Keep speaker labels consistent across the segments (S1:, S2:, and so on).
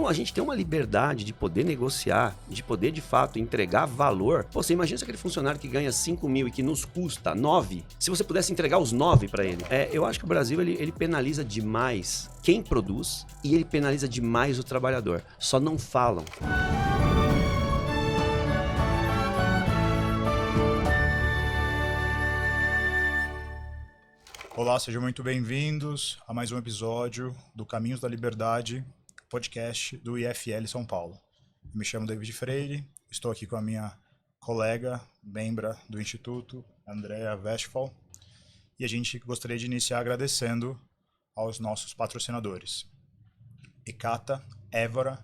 S1: Então a gente tem uma liberdade de poder negociar, de poder de fato entregar valor. Pô, você imagina se aquele funcionário que ganha 5 mil e que nos custa 9, se você pudesse entregar os 9 para ele. Eu acho que o Brasil ele penaliza demais quem produz e ele penaliza demais o trabalhador. Só não falam.
S2: Olá, sejam muito bem-vindos a mais um episódio do Caminhos da Liberdade, podcast do IFL São Paulo. Eu me chamo David Freire, estou aqui com a minha colega, membra do Instituto, Andrea Westphal, e a gente gostaria de iniciar agradecendo aos nossos patrocinadores. Ecata, Évora,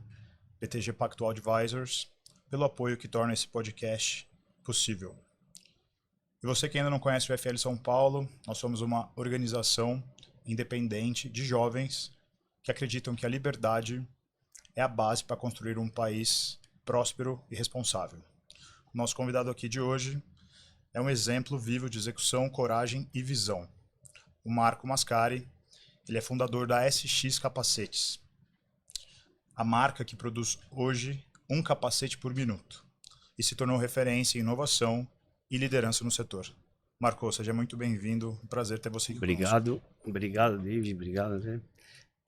S2: BTG Pactual Advisors, pelo apoio que torna esse podcast possível. E você que ainda não conhece o IFL São Paulo, nós somos uma organização independente de jovens que acreditam que a liberdade é a base para construir um país próspero e responsável. O nosso convidado aqui de hoje é um exemplo vivo de execução, coragem e visão. O Marco Mascari, ele é fundador da SX Capacetes, a marca que produz hoje um capacete por minuto e se tornou referência em inovação e liderança no setor. Marco, seja muito bem-vindo. Um prazer ter você aqui conosco.
S1: Obrigado, David. Obrigado, André.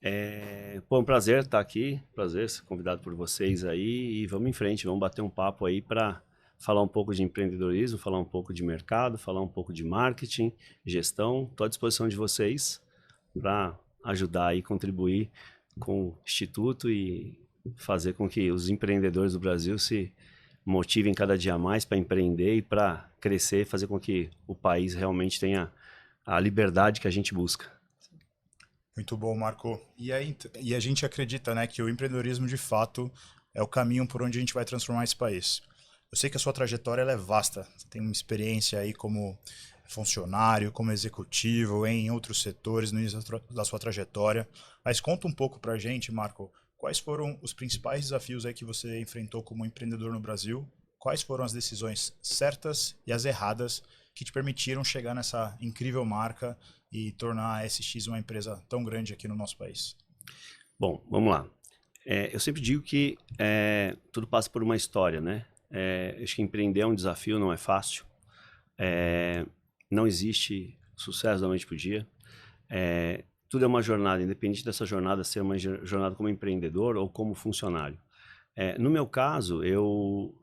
S1: É um prazer estar aqui, prazer ser convidado por vocês aí e vamos em frente, vamos bater um papo aí para falar um pouco de empreendedorismo, falar um pouco de mercado, falar um pouco de marketing, gestão. Estou à disposição de vocês para ajudar e contribuir com o Instituto e fazer com que os empreendedores do Brasil se motivem cada dia mais para empreender e para crescer e fazer com que o país realmente tenha a liberdade que a gente busca.
S2: Muito bom, Marco. E a gente acredita, né, que o empreendedorismo de fato é o caminho por onde a gente vai transformar esse país. Eu sei que a sua trajetória ela é vasta. Você tem uma experiência aí como funcionário, como executivo, em outros setores no início da sua trajetória. Mas conta um pouco para a gente, Marco, quais foram os principais desafios aí que você enfrentou como empreendedor no Brasil? Quais foram as decisões certas e as erradas que te permitiram chegar nessa incrível marca e tornar a SX uma empresa tão grande aqui no nosso país?
S1: Bom, vamos lá. Eu sempre digo que tudo passa por uma história, né? Acho que empreender é um desafio, não é fácil. Não existe sucesso da noite para o dia. Tudo é uma jornada, independente dessa jornada ser uma jornada como empreendedor ou como funcionário. No meu caso,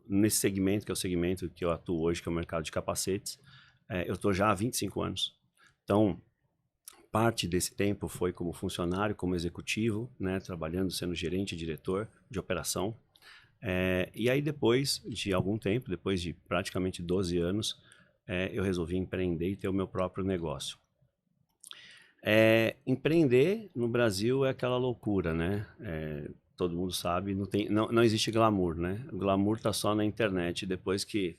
S1: nesse segmento, que é o segmento que eu atuo hoje, que é o mercado de capacetes, eu estou já há 25 anos. Então, parte desse tempo foi como funcionário, como executivo, né, trabalhando, sendo gerente, diretor de operação. E aí, depois de algum tempo, depois de praticamente 12 anos, eu resolvi empreender e ter o meu próprio negócio. Empreender no Brasil é aquela loucura, né? Todo mundo sabe, não existe glamour, né? O glamour tá só na internet. Depois que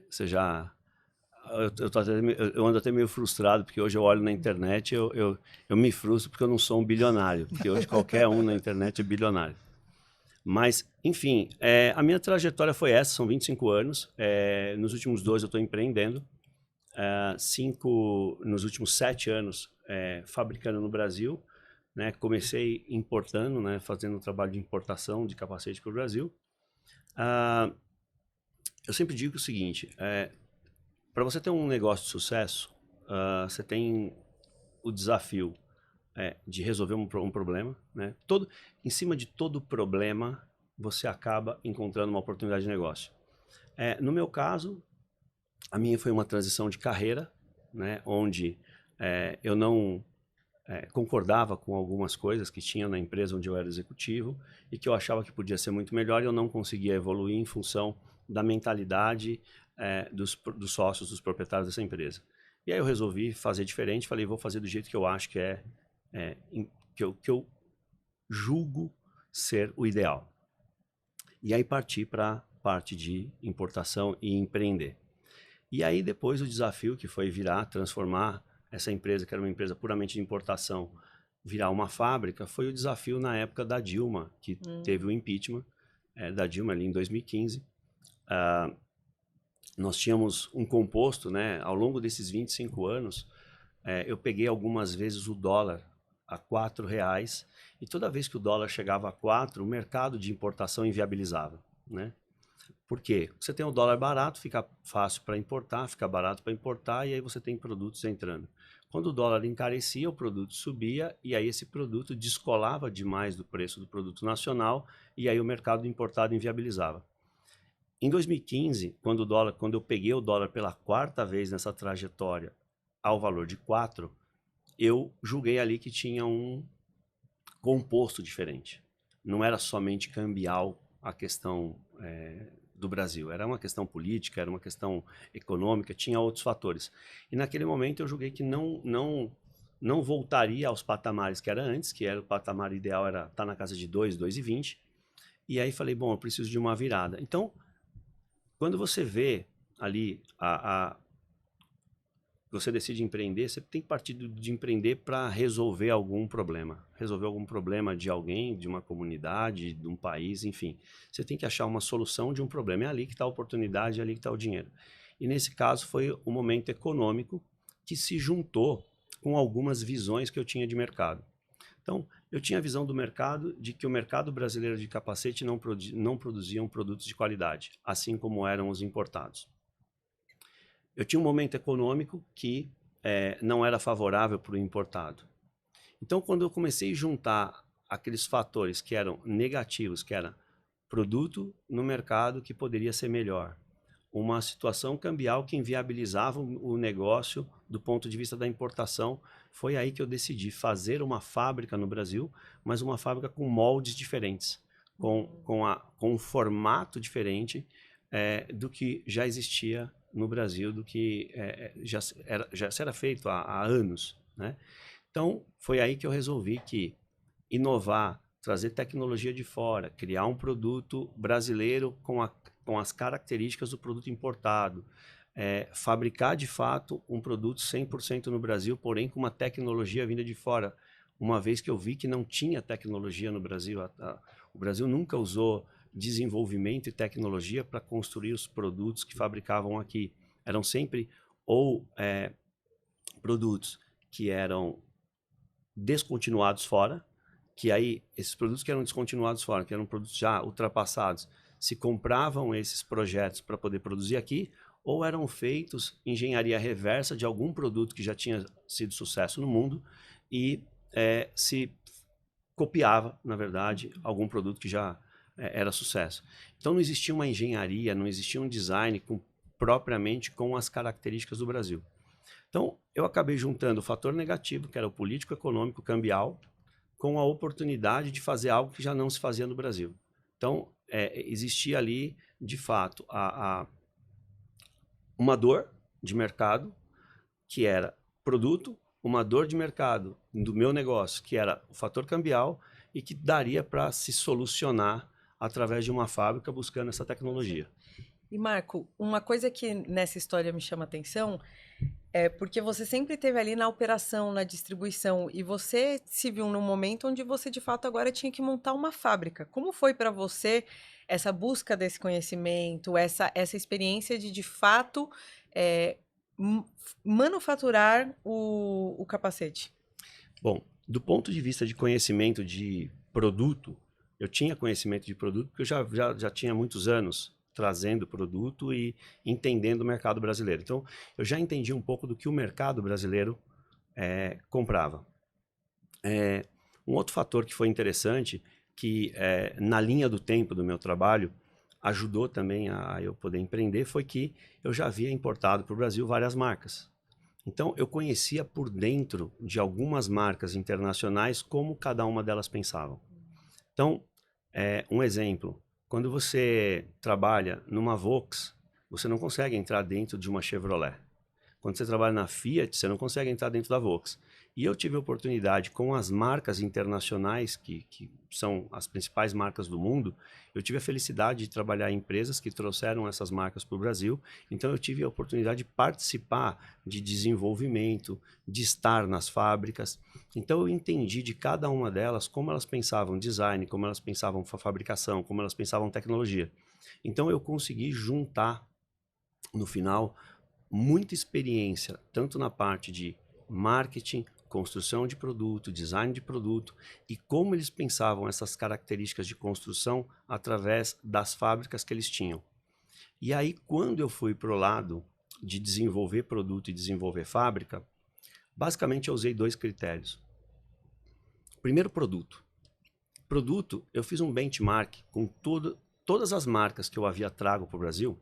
S1: você já... Eu ando até meio frustrado, porque hoje eu olho na internet eu me frustro porque eu não sou um bilionário, porque hoje qualquer um na internet é bilionário. Mas, enfim, a minha trajetória foi essa, são 25 anos. Nos últimos 2 eu estou empreendendo. 5 nos últimos 7 anos fabricando no Brasil, né? Comecei importando, né? Fazendo um trabalho de importação de capacete para o Brasil. Eu sempre digo o seguinte, para você ter um negócio de sucesso, você tem o desafio de resolver um problema, né? Em cima de todo problema, você acaba encontrando uma oportunidade de negócio. No meu caso, a minha foi uma transição de carreira, né, onde eu não concordava com algumas coisas que tinha na empresa onde eu era executivo e que eu achava que podia ser muito melhor e eu não conseguia evoluir em função da mentalidade dos sócios, dos proprietários dessa empresa. E aí eu resolvi fazer diferente, falei, vou fazer do jeito que eu acho que que eu julgo ser o ideal. E aí parti para a parte de importação e empreender. E aí depois o desafio que foi transformar essa empresa, que era uma empresa puramente de importação, virar uma fábrica, foi o desafio na época da Dilma, que teve o impeachment da Dilma ali em 2015. Nós tínhamos um composto, né? Ao longo desses 25 anos, eu peguei algumas vezes o dólar a R$ 4, e toda vez que o dólar chegava a 4, o mercado de importação inviabilizava, né? Por quê? Você tem o dólar barato, fica fácil para importar, fica barato para importar, e aí você tem produtos entrando. Quando o dólar encarecia, o produto subia, e aí esse produto descolava demais do preço do produto nacional, e aí o mercado importado inviabilizava. Em 2015, quando eu peguei o dólar pela quarta vez nessa trajetória ao valor de 4, eu julguei ali que tinha um composto diferente. Não era somente cambial a questão do Brasil, era uma questão política, era uma questão econômica, tinha outros fatores. E naquele momento eu julguei que não voltaria aos patamares que era antes, que era o patamar ideal era estar na casa de 2,20. E aí falei, bom, eu preciso de uma virada. Então, quando você vê ali você decide empreender, você tem que partir de empreender para resolver algum problema. Resolver algum problema de alguém, de uma comunidade, de um país, enfim. Você tem que achar uma solução de um problema. É ali que está a oportunidade, é ali que está o dinheiro. E nesse caso foi o momento econômico que se juntou com algumas visões que eu tinha de mercado. Então, eu tinha a visão do mercado de que o mercado brasileiro de capacete não produzia produtos de qualidade, assim como eram os importados. Eu tinha um momento econômico que não era favorável para o importado. Então, quando eu comecei a juntar aqueles fatores que eram negativos, que era produto no mercado que poderia ser melhor, uma situação cambial que inviabilizava o negócio do ponto de vista da importação, foi aí que eu decidi fazer uma fábrica no Brasil, mas uma fábrica com moldes diferentes, com um formato diferente do que já existia no Brasil, do que já era feito há anos, né? Então, foi aí que eu resolvi que inovar, trazer tecnologia de fora, criar um produto brasileiro com as características do produto importado, fabricar de fato um produto 100% no Brasil, porém com uma tecnologia vinda de fora, uma vez que eu vi que não tinha tecnologia no Brasil. O Brasil nunca usou desenvolvimento e tecnologia para construir os produtos que fabricavam aqui. Eram sempre ou produtos que eram descontinuados fora, que aí esses produtos que eram descontinuados fora, que eram produtos já ultrapassados, se compravam esses projetos para poder produzir aqui, ou eram feitos engenharia reversa de algum produto que já tinha sido sucesso no mundo e se copiava, na verdade, algum produto que já era sucesso. Então não existia uma engenharia, não existia um design propriamente com as características do Brasil. Então eu acabei juntando o fator negativo, que era o político, econômico, cambial, com a oportunidade de fazer algo que já não se fazia no Brasil. Então existia ali, de fato, uma dor de mercado, que era produto, uma dor de mercado do meu negócio, que era o fator cambial, e que daria para se solucionar através de uma fábrica buscando essa tecnologia.
S3: E Marco, uma coisa que nessa história me chama a atenção é porque você sempre esteve ali na operação, na distribuição, e você se viu num momento onde você de fato agora tinha que montar uma fábrica. Como foi para você essa busca desse conhecimento, essa experiência de fato manufaturar o capacete?
S1: Bom, do ponto de vista de conhecimento de produto, eu tinha conhecimento de produto porque eu já tinha muitos anos trazendo produto e entendendo o mercado brasileiro. Então, eu já entendi um pouco do que o mercado brasileiro comprava. Um outro fator que foi interessante, que na linha do tempo do meu trabalho, ajudou também a eu poder empreender, foi que eu já havia importado para o Brasil várias marcas. Então, eu conhecia por dentro de algumas marcas internacionais como cada uma delas pensavam. Então, um exemplo, quando você trabalha numa Volks, você não consegue entrar dentro de uma Chevrolet. Quando você trabalha na Fiat, você não consegue entrar dentro da Volks. E eu tive a oportunidade, com as marcas internacionais, que são as principais marcas do mundo, eu tive a felicidade de trabalhar em empresas que trouxeram essas marcas para o Brasil. Então eu tive a oportunidade de participar de desenvolvimento, de estar nas fábricas. Então eu entendi de cada uma delas como elas pensavam design, como elas pensavam fabricação, como elas pensavam tecnologia. Então eu consegui juntar, no final, muita experiência, tanto na parte de marketing, construção de produto, design de produto e como eles pensavam essas características de construção através das fábricas que eles tinham. E aí, quando eu fui para o lado de desenvolver produto e desenvolver fábrica, basicamente eu usei 2 critérios. Primeiro, produto. Produto, eu fiz um benchmark com todas as marcas que eu havia trago para o Brasil.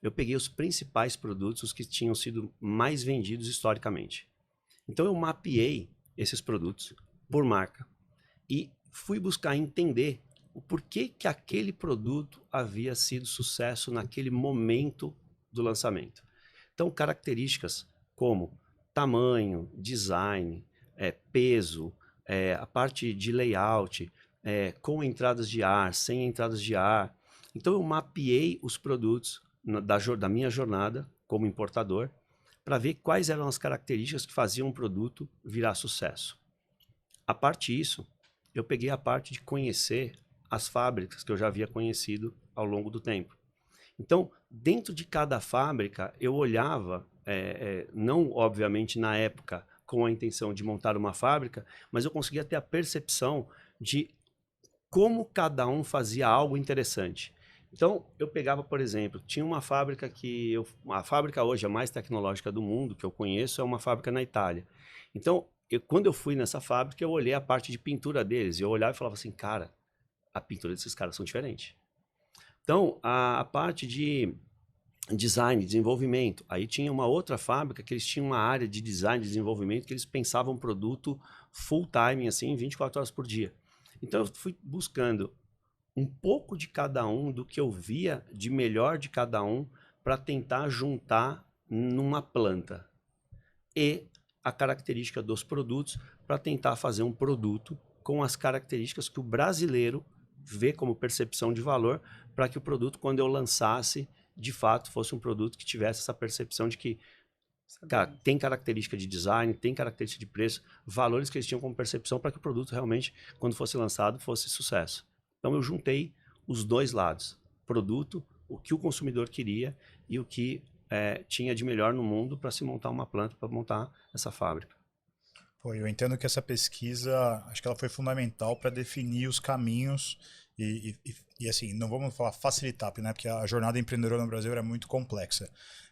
S1: Eu peguei os principais produtos, os que tinham sido mais vendidos historicamente. Então eu mapeei esses produtos por marca e fui buscar entender o porquê que aquele produto havia sido sucesso naquele momento do lançamento. Então, características como tamanho, design, peso, a parte de layout, com entradas de ar, sem entradas de ar. Então, eu mapeei os produtos da minha jornada como importador para ver quais eram as características que faziam um produto virar sucesso. A parte disso, eu peguei a parte de conhecer as fábricas que eu já havia conhecido ao longo do tempo. Então, dentro de cada fábrica, eu olhava, não obviamente na época com a intenção de montar uma fábrica, mas eu conseguia ter a percepção de como cada um fazia algo interessante. Então, eu pegava, por exemplo, tinha uma fábrica a fábrica hoje a mais tecnológica do mundo, que eu conheço, é uma fábrica na Itália. Então, quando eu fui nessa fábrica, eu olhei a parte de pintura deles, e eu olhava e falava assim, cara, a pintura desses caras são diferentes. Então, a parte de design, desenvolvimento, aí tinha uma outra fábrica que eles tinham uma área de design e desenvolvimento que eles pensavam produto full time, assim, 24 horas por dia. Então, eu fui buscando um pouco de cada um, do que eu via de melhor de cada um, para tentar juntar numa planta. E a característica dos produtos, para tentar fazer um produto com as características que o brasileiro vê como percepção de valor, para que o produto, quando eu lançasse, de fato, fosse um produto que tivesse essa percepção de que, cara, tem característica de design, tem característica de preço, valores que eles tinham como percepção para que o produto realmente, quando fosse lançado, fosse sucesso. Então eu juntei os 2 lados, produto, o que o consumidor queria e o que tinha de melhor no mundo para se montar uma planta, para montar essa fábrica.
S2: Pô, eu entendo que essa pesquisa, acho que ela foi fundamental para definir os caminhos e assim, não vamos falar facilitar, né? Porque a jornada empreendedora no Brasil era muito complexa.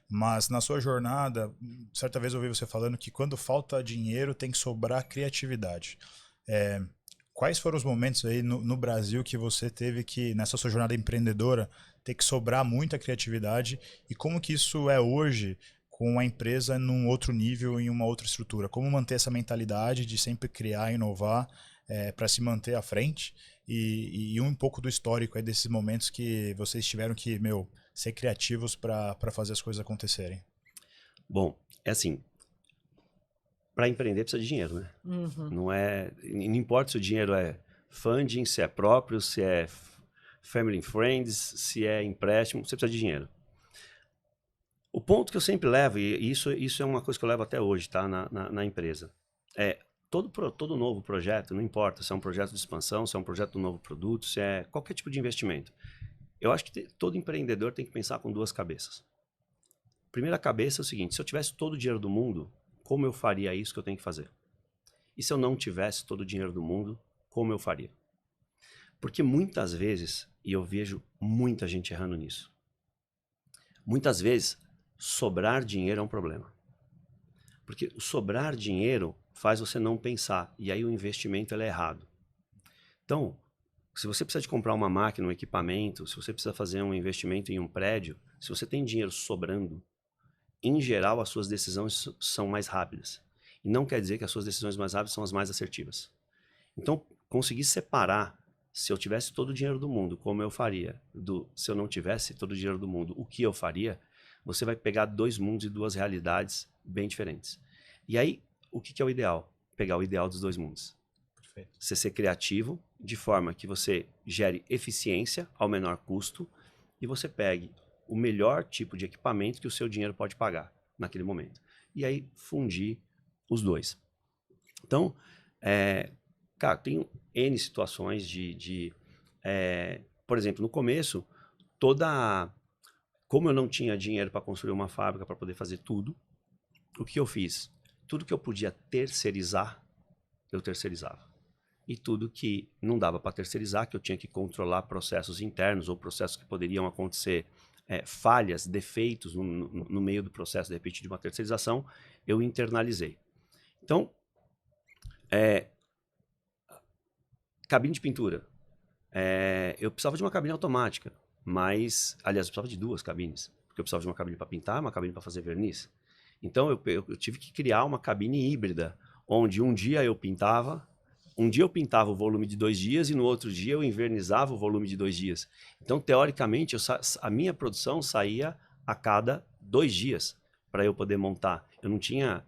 S2: Mas na sua jornada, certa vez eu ouvi você falando que quando falta dinheiro tem que sobrar criatividade. Quais foram os momentos aí no Brasil que você teve que, nessa sua jornada empreendedora, ter que sobrar muita criatividade e como que isso é hoje com a empresa num outro nível, em uma outra estrutura? Como manter essa mentalidade de sempre criar, inovar para se manter à frente e um pouco do histórico aí desses momentos que vocês tiveram que, ser criativos para fazer as coisas acontecerem?
S1: Bom, é assim, para empreender precisa de dinheiro, né?
S3: Uhum.
S1: Não importa se o dinheiro é funding, se é próprio, se é family and friends, se é empréstimo, você precisa de dinheiro. O ponto que eu sempre levo, e isso é uma coisa que eu levo até hoje, tá, na empresa, todo novo projeto, não importa se é um projeto de expansão, se é um projeto de um novo produto, se é qualquer tipo de investimento. Eu acho que todo empreendedor tem que pensar com 2 cabeças. Primeira cabeça é o seguinte, se eu tivesse todo o dinheiro do mundo, como eu faria isso que eu tenho que fazer? E se eu não tivesse todo o dinheiro do mundo, como eu faria? Porque muitas vezes, e eu vejo muita gente errando nisso, muitas vezes sobrar dinheiro é um problema. Porque o sobrar dinheiro faz você não pensar, e aí o investimento é errado. Então, se você precisa de comprar uma máquina, um equipamento, se você precisa fazer um investimento em um prédio, se você tem dinheiro sobrando, em geral as suas decisões são mais rápidas. E não quer dizer que as suas decisões mais rápidas são as mais assertivas. Então, conseguir separar, se eu tivesse todo o dinheiro do mundo, como eu faria, se eu não tivesse todo o dinheiro do mundo, o que eu faria, você vai pegar 2 mundos e 2 realidades bem diferentes. E aí, o que é o ideal? Pegar o ideal dos 2 mundos.
S2: Perfeito.
S1: Você ser criativo, de forma que você gere eficiência ao menor custo e você pegue o melhor tipo de equipamento que o seu dinheiro pode pagar naquele momento. E aí, fundir os 2. Então, cara, tem N situações por exemplo, no começo, como eu não tinha dinheiro para construir uma fábrica para poder fazer tudo, o que eu fiz? tudo que eu podia terceirizar, eu terceirizava. E tudo que não dava para terceirizar, que eu tinha que controlar processos internos ou processos que poderiam acontecer, falhas, defeitos no meio do processo, de repente, de uma terceirização, eu internalizei. Então, cabine de pintura. Eu precisava de uma cabine automática, mas, aliás, eu precisava de 2 cabines, porque eu precisava de uma cabine para pintar, uma cabine para fazer verniz. Então, eu tive que criar uma cabine híbrida, onde um dia eu pintava o volume de 2 dias e no outro dia eu invernizava o volume de 2 dias. Então, teoricamente, a minha produção saía a cada 2 dias para eu poder montar. Eu não tinha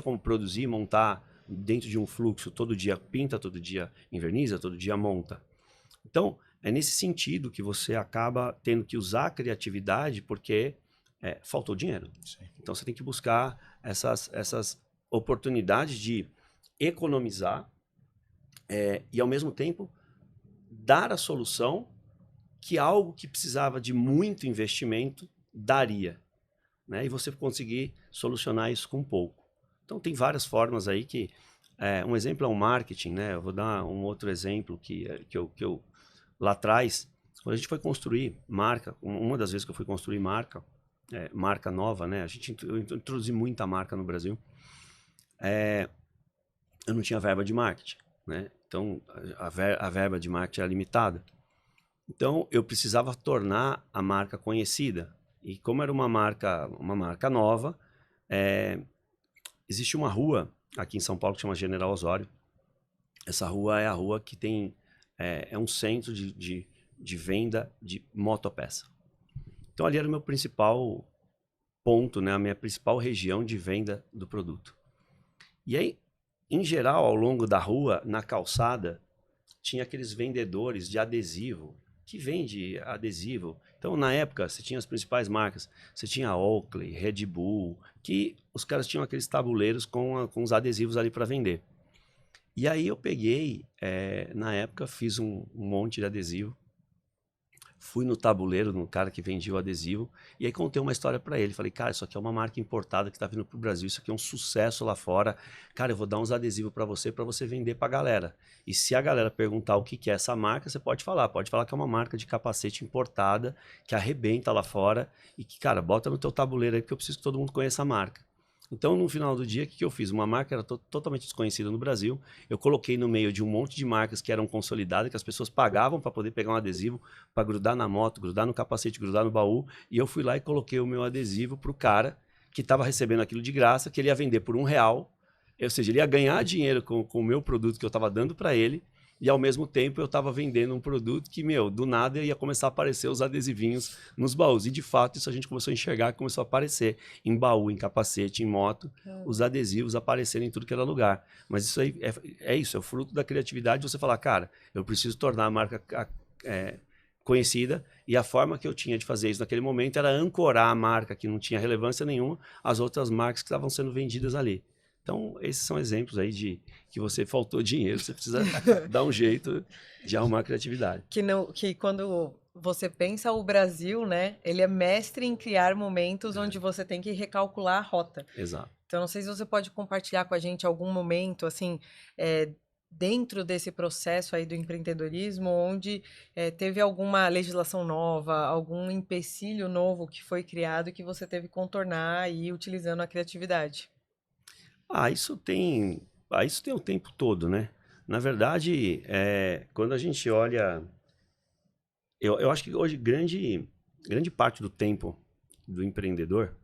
S1: como produzir e montar dentro de um fluxo, todo dia pinta, todo dia inverniza, todo dia monta. Então, é nesse sentido que você acaba tendo que usar a criatividade porque faltou dinheiro.
S2: Sim.
S1: Então, você tem que buscar essas oportunidades de economizar e, ao mesmo tempo, dar a solução que algo que precisava de muito investimento daria, né? E você conseguir solucionar isso com pouco. Então, tem várias formas aí que... um exemplo é o marketing, né? Eu vou dar um outro exemplo que eu lá atrás, quando a gente foi construir marca, uma das vezes que eu fui construir marca nova, né? Eu introduzi muita marca no Brasil. Eu não tinha verba de marketing, né? Então, a verba de marketing era limitada. Então, eu precisava tornar a marca conhecida. E como era uma marca nova, existe uma rua aqui em São Paulo que chama General Osório. Essa rua é a rua que tem... é um centro de venda de motopeça. Então, ali era o meu principal ponto, né? A minha principal região de venda do produto. E aí, em geral, ao longo da rua, na calçada, tinha aqueles vendedores de adesivo, que vende adesivo. Então, na época, você tinha as principais marcas. Você tinha a Oakley, Red Bull, que os caras tinham aqueles tabuleiros com os adesivos ali para vender. E aí eu peguei, na época, fiz um monte de adesivo. Fui no tabuleiro, no cara que vendia o adesivo, e aí contei uma história para ele. Falei, cara, isso aqui é uma marca importada que tá vindo pro Brasil, isso aqui é um sucesso lá fora. Cara, eu vou dar uns adesivos para você vender pra galera. E se a galera perguntar o que é essa marca, você pode falar que é uma marca de capacete importada, que arrebenta lá fora, e que, cara, bota no teu tabuleiro aí, porque eu preciso que todo mundo conheça a marca. Então, no final do dia, o que eu fiz? Uma marca era totalmente desconhecida no Brasil. Eu coloquei no meio de um monte de marcas que eram consolidadas, que as pessoas pagavam para poder pegar um adesivo, para grudar na moto, grudar no capacete, grudar no baú. E eu fui lá e coloquei o meu adesivo para o cara que estava recebendo aquilo de graça, que ele ia vender por R$1. Ou seja, ele ia ganhar dinheiro com o meu produto que eu estava dando para ele. E, ao mesmo tempo, eu estava vendendo um produto que, do nada, ia começar a aparecer os adesivinhos nos baús. E, de fato, isso a gente começou a enxergar, começou a aparecer em baú, em capacete, em moto, os adesivos aparecerem em tudo que era lugar. Mas isso aí é o fruto da criatividade de você falar, cara, eu preciso tornar a marca conhecida, e a forma que eu tinha de fazer isso naquele momento era ancorar a marca que não tinha relevância nenhuma às outras marcas que estavam sendo vendidas ali. Então, esses são exemplos aí de que você faltou dinheiro, você precisa dar um jeito de arrumar a criatividade.
S3: Que quando você pensa o Brasil, né, ele é mestre em criar momentos onde você tem que recalcular a rota.
S1: Exato.
S3: Então, não sei se você pode compartilhar com a gente algum momento, assim, dentro desse processo aí do empreendedorismo, onde teve alguma legislação nova, algum empecilho novo que foi criado que você teve que contornar aí utilizando a criatividade.
S1: Isso tem o tempo todo, né? Na verdade, quando a gente olha... Eu acho que hoje grande parte do tempo do empreendedor...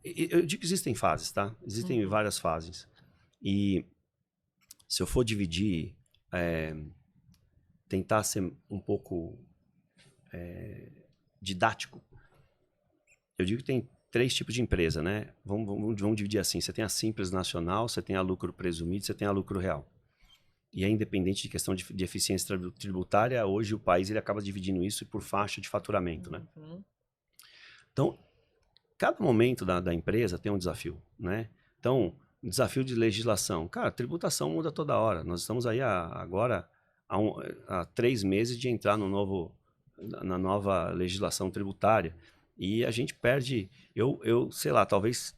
S1: eu digo que existem fases, tá? Existem várias fases. E se eu for dividir, tentar ser um pouco didático, eu digo que tem 3 tipos de empresa, né? Vamos dividir assim. Você tem a simples nacional, você tem a lucro presumido, você tem a lucro real. E é independente de questão de eficiência tributária, hoje o país ele acaba dividindo isso por faixa de faturamento, né? Então, cada momento da empresa tem um desafio, né? Então, desafio de legislação. Cara, a tributação muda toda hora. Nós estamos aí agora há 3 meses de entrar na nova legislação tributária. E a gente perde, sei lá, talvez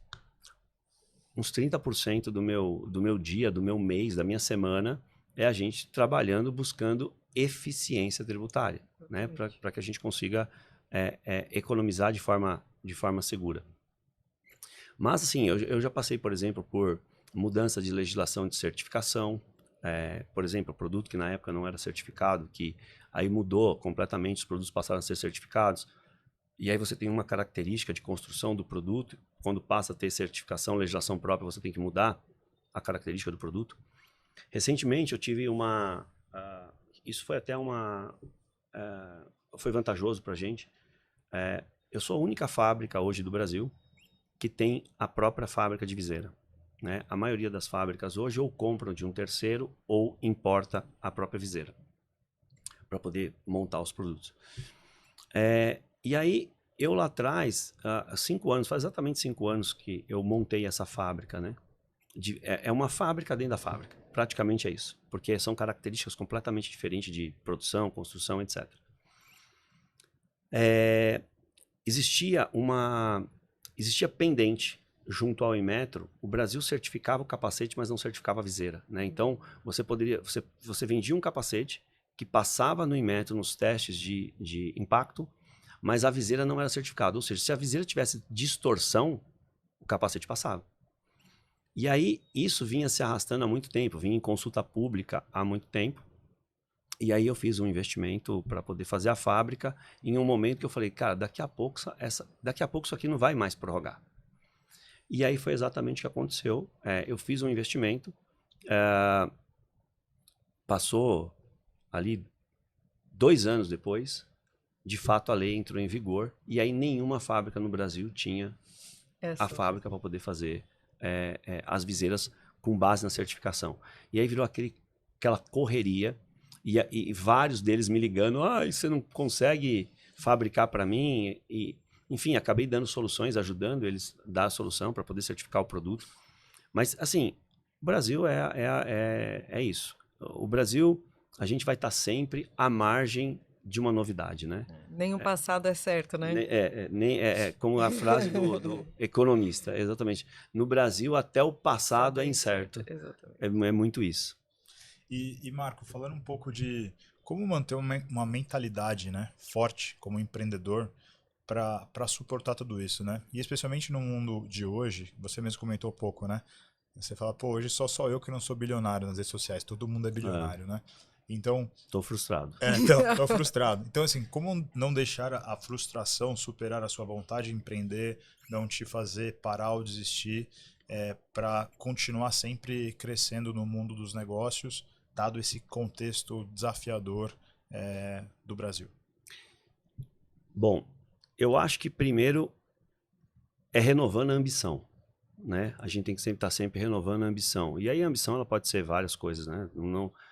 S1: uns 30% do meu dia, do meu mês, da minha semana, é a gente trabalhando, buscando eficiência tributária, né? Para que a gente consiga economizar de forma segura. Mas, assim, eu já passei, por exemplo, por mudança de legislação de certificação. Por exemplo, produto que na época não era certificado, que aí mudou completamente, os produtos passaram a ser certificados. E aí você tem uma característica de construção do produto. Quando passa a ter certificação, legislação própria, você tem que mudar a característica do produto. Recentemente eu tive isso foi até foi vantajoso para a gente. Eu sou a única fábrica hoje do Brasil que tem a própria fábrica de viseira, né? A maioria das fábricas hoje ou compram de um terceiro ou importa a própria viseira para poder montar os produtos. E aí, eu lá atrás, há 5 anos, faz exatamente 5 anos que eu montei essa fábrica, né? É uma fábrica dentro da fábrica, praticamente é isso, porque são características completamente diferentes de produção, construção, etc. Existia pendente junto ao Inmetro. O Brasil certificava o capacete, mas não certificava a viseira, né? Então, você vendia um capacete que passava no Inmetro nos testes de impacto, mas a viseira não era certificada. Ou seja, se a viseira tivesse distorção, o capacete passava. E aí, isso vinha se arrastando há muito tempo, vinha em consulta pública há muito tempo. E aí eu fiz um investimento para poder fazer a fábrica, em um momento que eu falei, cara, daqui a pouco isso aqui não vai mais prorrogar. E aí foi exatamente o que aconteceu. Eu fiz um investimento, passou ali 2 anos depois, de fato a lei entrou em vigor, e aí nenhuma fábrica no Brasil tinha a fábrica para poder fazer as viseiras com base na certificação. E aí virou aquela correria, e vários deles me ligando, você não consegue fabricar para mim? Enfim, acabei dando soluções, ajudando eles a dar a solução para poder certificar o produto. Mas, assim, o Brasil é isso. O Brasil, a gente vai estar sempre à margem de uma novidade, né?
S3: Nem o passado é certo, né?
S1: Como a frase do economista, exatamente. No Brasil, até o passado é incerto. É muito isso.
S2: E Marco, falando um pouco de como manter uma mentalidade, né, forte como empreendedor para suportar tudo isso, né? E especialmente no mundo de hoje, você mesmo comentou um pouco, né? Você fala, pô, hoje só eu que não sou bilionário nas redes sociais, todo mundo é bilionário, né? Então...
S1: Tô frustrado.
S2: Então, tô frustrado. Então, assim, como não deixar a frustração superar a sua vontade de empreender, não te fazer parar ou desistir, para continuar sempre crescendo no mundo dos negócios, dado esse contexto desafiador do Brasil?
S1: Bom, eu acho que primeiro é renovando a ambição, né? A gente tem que sempre estar sempre renovando a ambição. E aí a ambição ela pode ser várias coisas, né?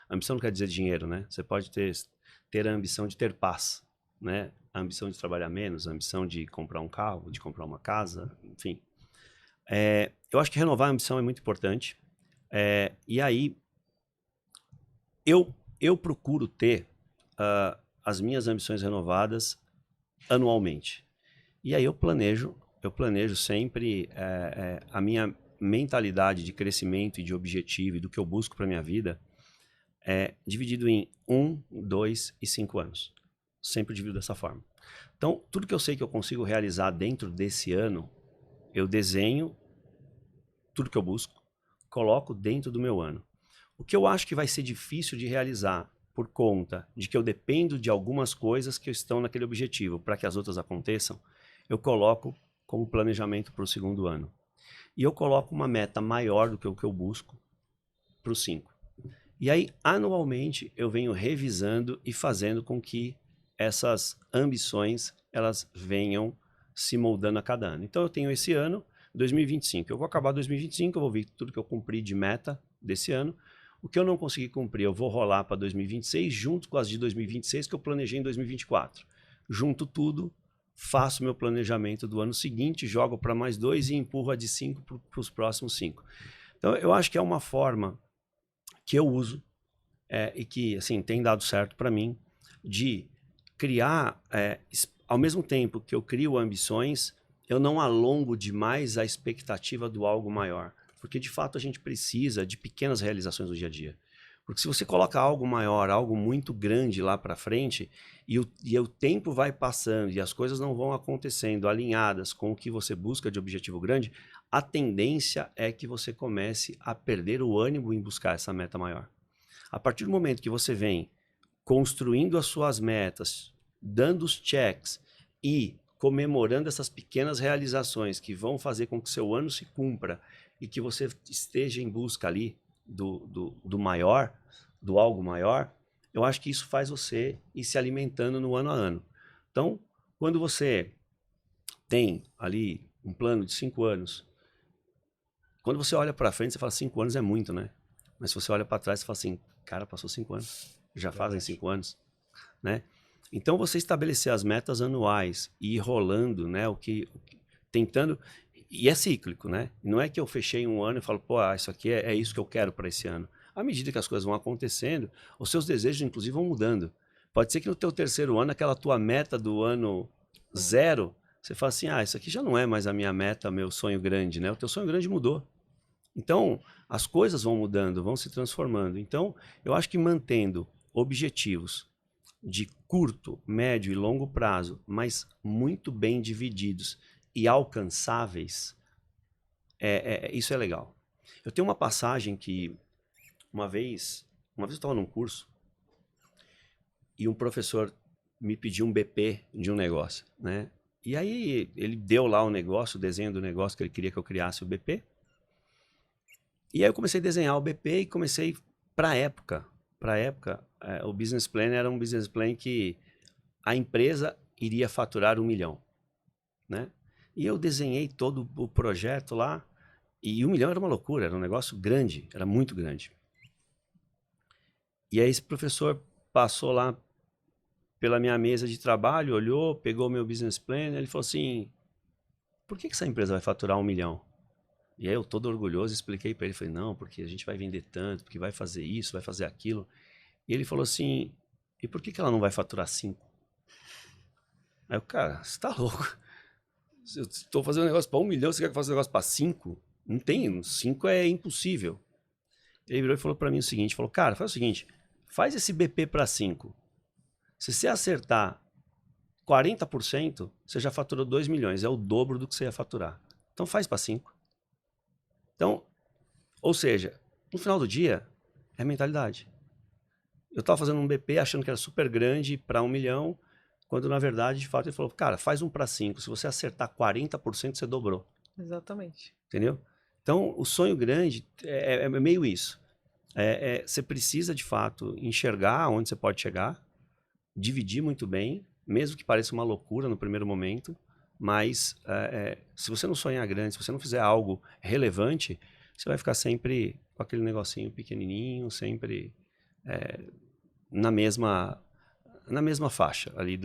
S1: A ambição não quer dizer dinheiro, né? Você pode ter a ambição de ter paz, né? A ambição de trabalhar menos, a ambição de comprar um carro, de comprar uma casa, enfim. Eu acho que renovar a ambição é muito importante. E aí eu procuro ter as minhas ambições renovadas anualmente. E aí eu planejo sempre a minha mentalidade de crescimento e de objetivo e do que eu busco para minha vida dividido em 1, 2 e 5 anos. Sempre divido dessa forma. Então, tudo que eu sei que eu consigo realizar dentro desse ano, eu desenho tudo que eu busco, coloco dentro do meu ano. O que eu acho que vai ser difícil de realizar por conta de que eu dependo de algumas coisas que estão naquele objetivo para que as outras aconteçam, eu coloco como planejamento para o segundo ano. E eu coloco uma meta maior do que o que eu busco para os 5. E aí, anualmente, eu venho revisando e fazendo com que essas ambições elas venham se moldando a cada ano. Então, eu tenho esse ano, 2025. Eu vou acabar 2025, eu vou ver tudo que eu cumpri de meta desse ano. O que eu não consegui cumprir, eu vou rolar para 2026, junto com as de 2026 que eu planejei em 2024. Junto tudo, faço meu planejamento do ano seguinte, jogo para mais 2 e empurro a de 5 para os próximos 5. Então, eu acho que é uma forma que eu uso e que assim, tem dado certo para mim, de criar, ao mesmo tempo que eu crio ambições, eu não alongo demais a expectativa do algo maior. Porque, de fato, a gente precisa de pequenas realizações no dia a dia. Porque se você coloca algo maior, algo muito grande lá para frente, e o tempo vai passando e as coisas não vão acontecendo alinhadas com o que você busca de objetivo grande, a tendência é que você comece a perder o ânimo em buscar essa meta maior. A partir do momento que você vem construindo as suas metas, dando os checks e comemorando essas pequenas realizações que vão fazer com que seu ano se cumpra e que você esteja em busca ali do maior, do algo maior, eu acho que isso faz você ir se alimentando no ano a ano. Então, quando você tem ali um plano de 5 anos, quando você olha para frente, você fala 5 anos é muito, né? Mas se você olha para trás, você fala assim, cara, passou 5 anos, já fazem 5 anos, né? Então, você estabelecer as metas anuais e ir rolando, né? Tentando, e é cíclico, né? Não é que eu fechei um ano e falo, pô, isso aqui é isso que eu quero para esse ano. À medida que as coisas vão acontecendo, os seus desejos, inclusive, vão mudando. Pode ser que no teu terceiro ano, aquela tua meta do ano 0, você fala assim, isso aqui já não é mais a minha meta, meu sonho grande, né? O teu sonho grande mudou. Então, as coisas vão mudando, vão se transformando. Então, eu acho que mantendo objetivos de curto, médio e longo prazo, mas muito bem divididos e alcançáveis, isso é legal. Eu tenho uma passagem que uma vez eu estava num curso e um professor me pediu um BP de um negócio, né? E aí ele deu lá o negócio, o desenho do negócio que ele queria que eu criasse o BP. E aí eu comecei a desenhar o BP e comecei para época, o business plan era um business plan que a empresa iria faturar 1 milhão, né? E eu desenhei todo o projeto lá, e 1 milhão era uma loucura, era um negócio grande, era muito grande. E aí esse professor passou lá pela minha mesa de trabalho, olhou, pegou o meu business plan, ele falou assim, por que essa empresa vai faturar 1 milhão? E aí eu todo orgulhoso expliquei para ele, falei, não, porque a gente vai vender tanto, porque vai fazer isso, vai fazer aquilo. E ele falou assim, e por que ela não vai faturar 5? Aí eu, cara, você tá louco? Eu estou fazendo um negócio para 1 milhão, você quer que eu faça um negócio para 5? Não tem, 5 é impossível. Ele virou e falou para mim o seguinte, falou, cara, faz o seguinte, faz esse BP para 5. Se você acertar 40%, você já faturou 2 milhões, é o dobro do que você ia faturar. Então faz para 5. Então, ou seja, no final do dia, é mentalidade. Eu estava fazendo um BP achando que era super grande para 1 milhão, quando na verdade, de fato, ele falou, cara, faz um para 5, se você acertar 40%, você dobrou.
S3: Exatamente.
S1: Entendeu? Então, o sonho grande é meio isso. Você precisa, de fato, enxergar onde você pode chegar, dividir muito bem, mesmo que pareça uma loucura no primeiro momento, mas se você não sonhar grande, se você não fizer algo relevante, você vai ficar sempre com aquele negocinho pequenininho, sempre na mesma faixa ali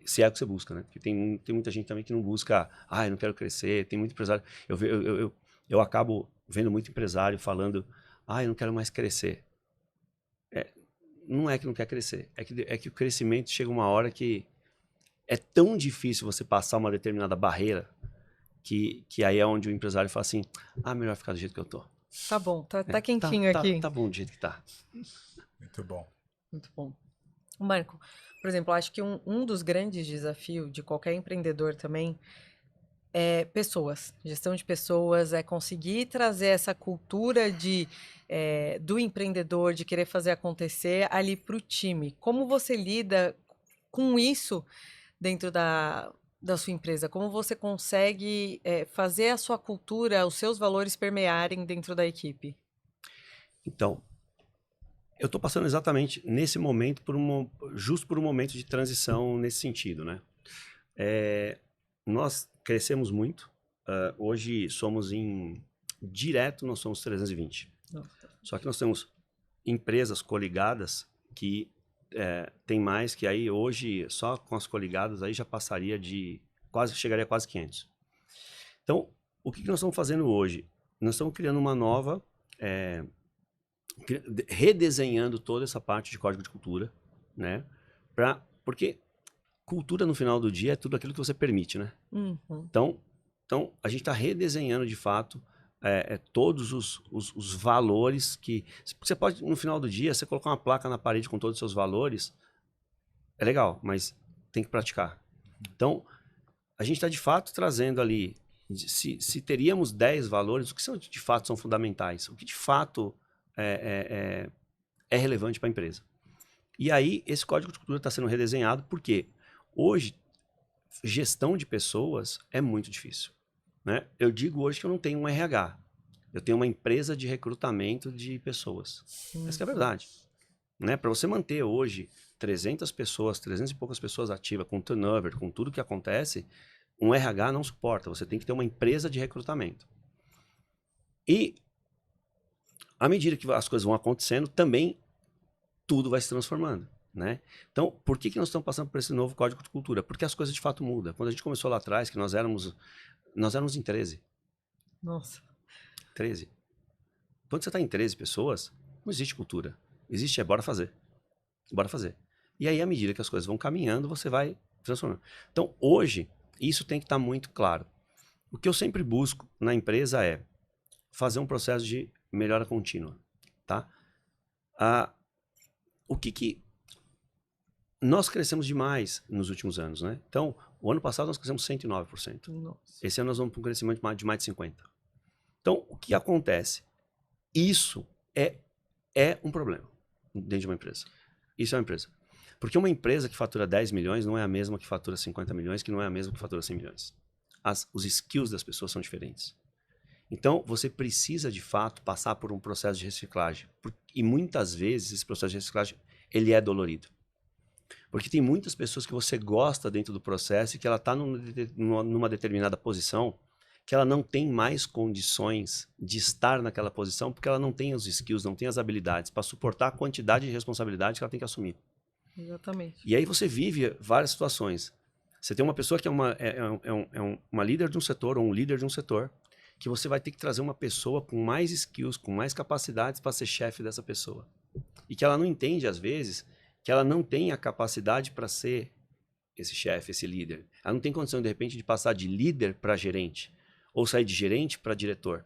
S1: se é o que você busca, né? Porque tem muita gente também que não busca, eu não quero crescer, tem muito empresário, eu acabo vendo muito empresário falando, eu não quero mais crescer. Não é que não quer crescer, é que o crescimento chega uma hora que é tão difícil você passar uma determinada barreira que aí é onde o empresário fala assim, melhor ficar do jeito que eu tô.
S3: Tá bom, tá quentinho aqui.
S1: Tá bom do jeito que tá.
S2: Muito bom.
S3: Muito bom. Marco, por exemplo, acho que um dos grandes desafios de qualquer empreendedor também é pessoas, gestão de pessoas, é conseguir trazer essa cultura do empreendedor, de querer fazer acontecer ali para o time. Como você lida com isso dentro da sua empresa? Como você consegue fazer a sua cultura, os seus valores permearem dentro da equipe?
S1: Então, eu estou passando exatamente nesse momento justo por um momento de transição nesse sentido, né? Nós crescemos muito. Hoje somos direto, nós somos 320.
S3: Nossa.
S1: Só que nós temos empresas coligadas que tem mais, que aí hoje, só com as coligadas, aí já passaria chegaria a quase 500. Então, o que nós estamos fazendo hoje? Nós estamos criando uma nova, redesenhando toda essa parte de código de cultura, né? Porque cultura, no final do dia, é tudo aquilo que você permite, né?
S3: Uhum.
S1: Então a gente está redesenhando, de fato, todos os valores que... Você pode, no final do dia, você colocar uma placa na parede com todos os seus valores, é legal, mas tem que praticar. Então, a gente está de fato trazendo ali, se teríamos 10 valores, o que são, de fato são fundamentais, o que de fato é relevante para a empresa. E aí, esse código de cultura está sendo redesenhado, porque hoje, gestão de pessoas é muito difícil. Né? Eu digo hoje que eu não tenho um RH, eu tenho uma empresa de recrutamento de pessoas. Essa que é a verdade. Né? Para você manter hoje 300 pessoas, 300 e poucas pessoas ativas, com turnover, com tudo que acontece, um RH não suporta. Você tem que ter uma empresa de recrutamento. E, à medida que as coisas vão acontecendo, também tudo vai se transformando. Né? Então, por que nós estamos passando por esse novo código de cultura? Porque as coisas de fato mudam. Quando a gente começou lá atrás, que nós éramos em 13.
S3: Nossa.
S1: 13. Quando você está em 13 pessoas, não existe cultura. Existe bora fazer. Bora fazer. E aí, à medida que as coisas vão caminhando, você vai transformando. Então, hoje, isso tem que estar muito claro. O que eu sempre busco na empresa é fazer um processo de melhora contínua. Tá? O que nós crescemos demais nos últimos anos, né? Então, o ano passado nós crescemos 109%.
S3: Nossa.
S1: Esse ano nós vamos para um crescimento de mais de 50%. Então, o que acontece? Isso é um problema dentro de uma empresa. Isso é uma empresa. Porque uma empresa que fatura 10 milhões não é a mesma que fatura 50 milhões, que não é a mesma que fatura 100 milhões. Os skills das pessoas são diferentes. Então, você precisa, de fato, passar por um processo de reciclagem. E muitas vezes, esse processo de reciclagem, ele é dolorido. Porque tem muitas pessoas que você gosta dentro do processo e que ela está numa determinada posição que ela não tem mais condições de estar naquela posição porque ela não tem os skills, não tem as habilidades para suportar a quantidade de responsabilidade que ela tem que assumir.
S3: Exatamente.
S1: E aí você vive várias situações. Você tem uma pessoa que é uma líder de um setor ou um líder de um setor, que você vai ter que trazer uma pessoa com mais skills, com mais capacidades para ser chefe dessa pessoa. E que ela não entende, às vezes, que ela não tem a capacidade para ser esse chefe, esse líder. Ela não tem condição, de repente, de passar de líder para gerente, ou sair de gerente para diretor.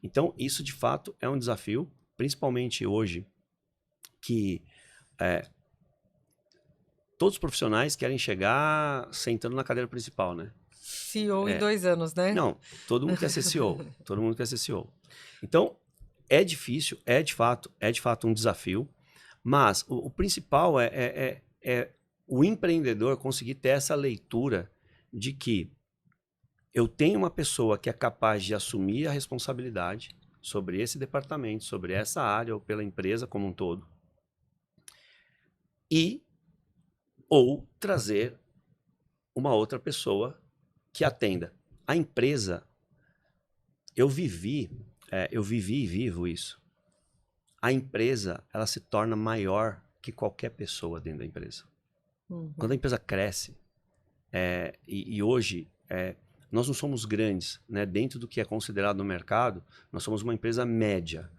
S1: Então, isso, de fato, é um desafio, principalmente hoje, que todos os profissionais querem chegar sentando na cadeira principal, né?
S3: CEO em 2 anos, né?
S1: Não, todo mundo quer ser CEO. Todo mundo quer ser CEO. Então, é difícil, é de fato um desafio, mas o principal é o empreendedor conseguir ter essa leitura de que eu tenho uma pessoa que é capaz de assumir a responsabilidade sobre esse departamento, sobre essa área ou pela empresa como um todo, ou trazer uma outra pessoa que atenda. A empresa, eu vivi e vivo isso. A empresa, ela se torna maior que qualquer pessoa dentro da empresa.
S3: Uhum.
S1: Quando a empresa cresce, e hoje nós não somos grandes, né? Dentro do que é considerado no mercado, nós somos uma empresa média.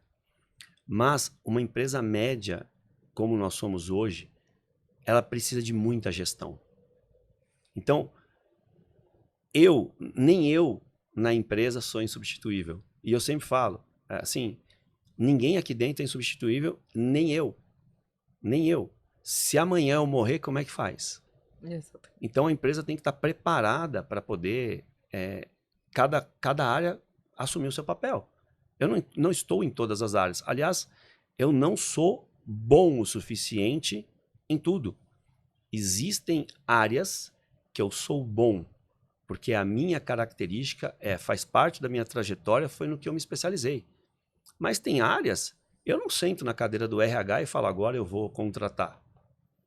S1: Mas uma empresa média, como nós somos hoje, ela precisa de muita gestão. Então, nem eu na empresa sou insubstituível. E eu sempre falo, assim, ninguém aqui dentro é insubstituível, nem eu. Nem eu. Se amanhã eu morrer, como é que faz?
S3: Exatamente.
S1: Então a empresa tem que estar preparada para poder cada área assumir o seu papel. Eu não estou em todas as áreas. Aliás, eu não sou bom o suficiente em tudo. Existem áreas que eu sou bom, porque a minha característica faz parte da minha trajetória, foi no que eu me especializei. Mas tem áreas, eu não sento na cadeira do RH e falo, agora eu vou contratar.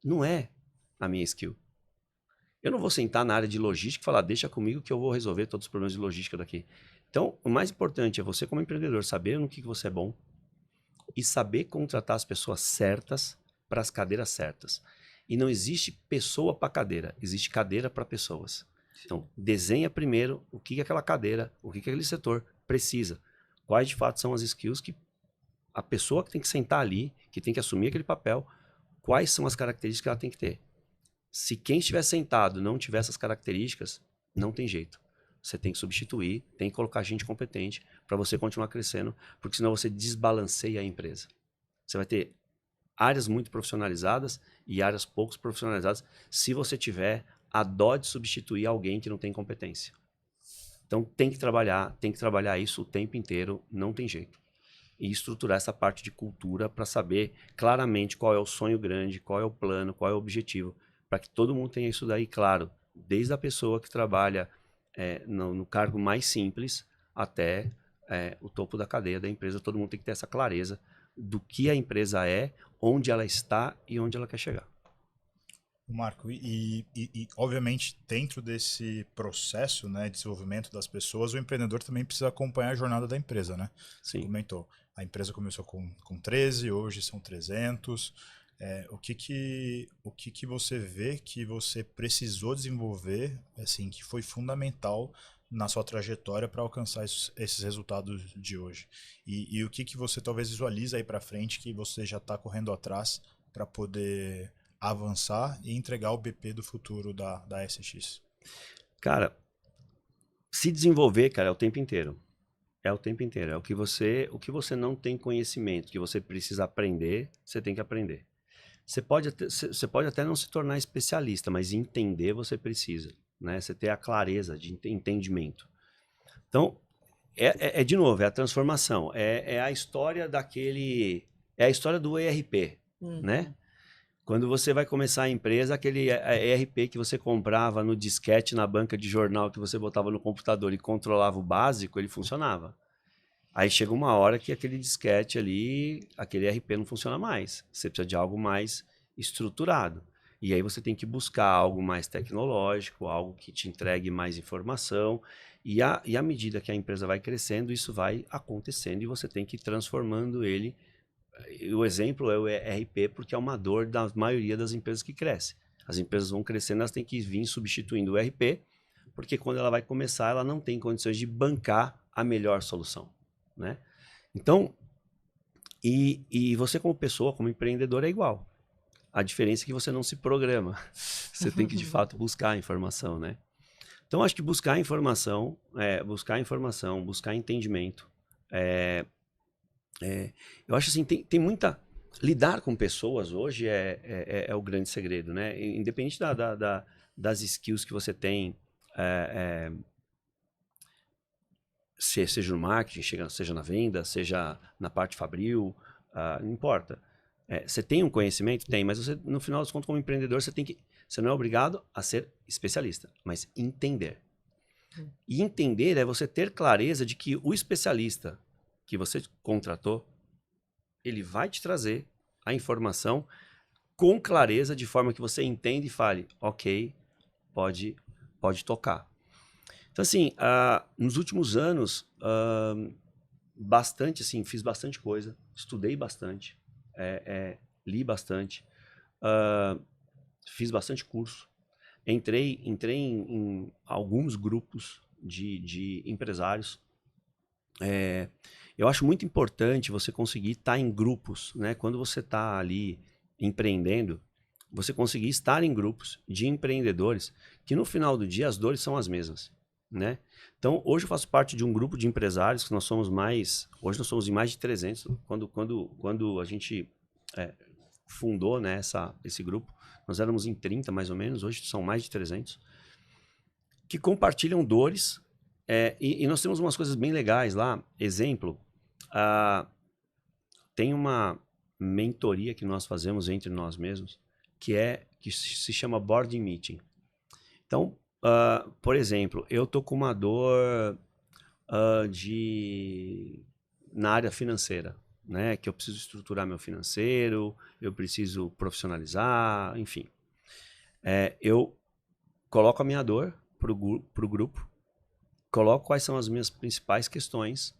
S1: Não é a minha skill. Eu não vou sentar na área de logística e falar, deixa comigo que eu vou resolver todos os problemas de logística daqui. Então, o mais importante é você, como empreendedor, saber no que você é bom e saber contratar as pessoas certas para as cadeiras certas. E não existe pessoa para cadeira, existe cadeira para pessoas. Então, desenha primeiro o que aquela cadeira, o que aquele setor precisa. Quais, de fato, são as skills que a pessoa que tem que sentar ali, que tem que assumir aquele papel, quais são as características que ela tem que ter. Se quem estiver sentado não tiver essas características, não tem jeito. você tem que substituir, tem que colocar gente competente para você continuar crescendo, porque senão você desbalanceia a empresa. Você vai ter áreas muito profissionalizadas e áreas pouco profissionalizadas se você tiver a dó de substituir alguém que não tem competência. Então tem que trabalhar isso o tempo inteiro, não tem jeito. E estruturar essa parte de cultura para saber claramente qual é o sonho grande, qual é o plano, qual é o objetivo, para que todo mundo tenha isso daí claro, desde a pessoa que trabalha no cargo mais simples até o topo da cadeia da empresa. Todo mundo tem que ter essa clareza do que a empresa é, onde ela está e onde ela quer chegar.
S2: Marco, obviamente dentro desse processo, né, de desenvolvimento das pessoas, o empreendedor também precisa acompanhar a jornada da empresa, né? Você
S1: Sim.
S2: comentou, a empresa começou com 13, hoje são 300. O que você vê que você precisou desenvolver, assim, que foi fundamental na sua trajetória para alcançar esses resultados de hoje? E o que você talvez visualiza aí para frente que você já está correndo atrás para poder avançar e entregar o BP do futuro da SX?
S1: Cara, se desenvolver, cara, é o tempo inteiro. É o tempo inteiro. É o que você não tem conhecimento, que você precisa aprender, você tem que aprender. Você pode até não se tornar especialista, mas entender você precisa, né? Você ter a clareza de entendimento. Então, de novo, é a transformação. É a história daquele... É a história do ERP, né? Quando você vai começar a empresa, aquele ERP que você comprava no disquete na banca de jornal que você botava no computador e controlava o básico, ele funcionava. Aí chega uma hora que aquele disquete ali, aquele ERP não funciona mais. Você precisa de algo mais estruturado. E aí você tem que buscar algo mais tecnológico, algo que te entregue mais informação. E à medida que a empresa vai crescendo, isso vai acontecendo e você tem que ir transformando ele. O exemplo é o ERP, porque é uma dor da maioria das empresas que crescem. As empresas vão crescendo, elas têm que vir substituindo o ERP, porque quando ela vai começar, ela não tem condições de bancar a melhor solução, né? Então, e você como pessoa, como empreendedor, é igual. A diferença é que você não se programa. Você tem que, de fato, buscar a informação, né? Então, acho que buscar informação, buscar entendimento, eu acho assim, tem muita... Lidar com pessoas hoje é o grande segredo, né? Independente das skills que você tem, seja no marketing, seja na venda, seja na parte fabril, não importa. Você tem um conhecimento? Tem, mas você, no final das contas, como empreendedor, você não é obrigado a ser especialista, mas entender. E entender é você ter clareza de que o especialista que você contratou, ele vai te trazer a informação com clareza, de forma que você entenda e fale, ok, pode tocar. Então, assim, nos últimos anos, bastante, assim, fiz bastante coisa, estudei bastante, li bastante, fiz bastante curso, entrei em alguns grupos de empresários. Eu acho muito importante você conseguir estar em grupos, né? Quando você está ali empreendendo, você conseguir estar em grupos de empreendedores que no final do dia as dores são as mesmas, né? Então, hoje eu faço parte de um grupo de empresários que hoje nós somos em mais de 300. Quando a gente fundou, né, esse grupo, nós éramos em 30 mais ou menos, hoje são mais de 300, que compartilham dores. E nós temos umas coisas bem legais lá. Exemplo, tem uma mentoria que nós fazemos entre nós mesmos, que se chama Board Meeting. Então, por exemplo, eu tô com uma dor na área financeira, né? Que eu preciso estruturar meu financeiro, eu preciso profissionalizar, enfim. Eu coloco a minha dor pro grupo, coloco quais são as minhas principais questões,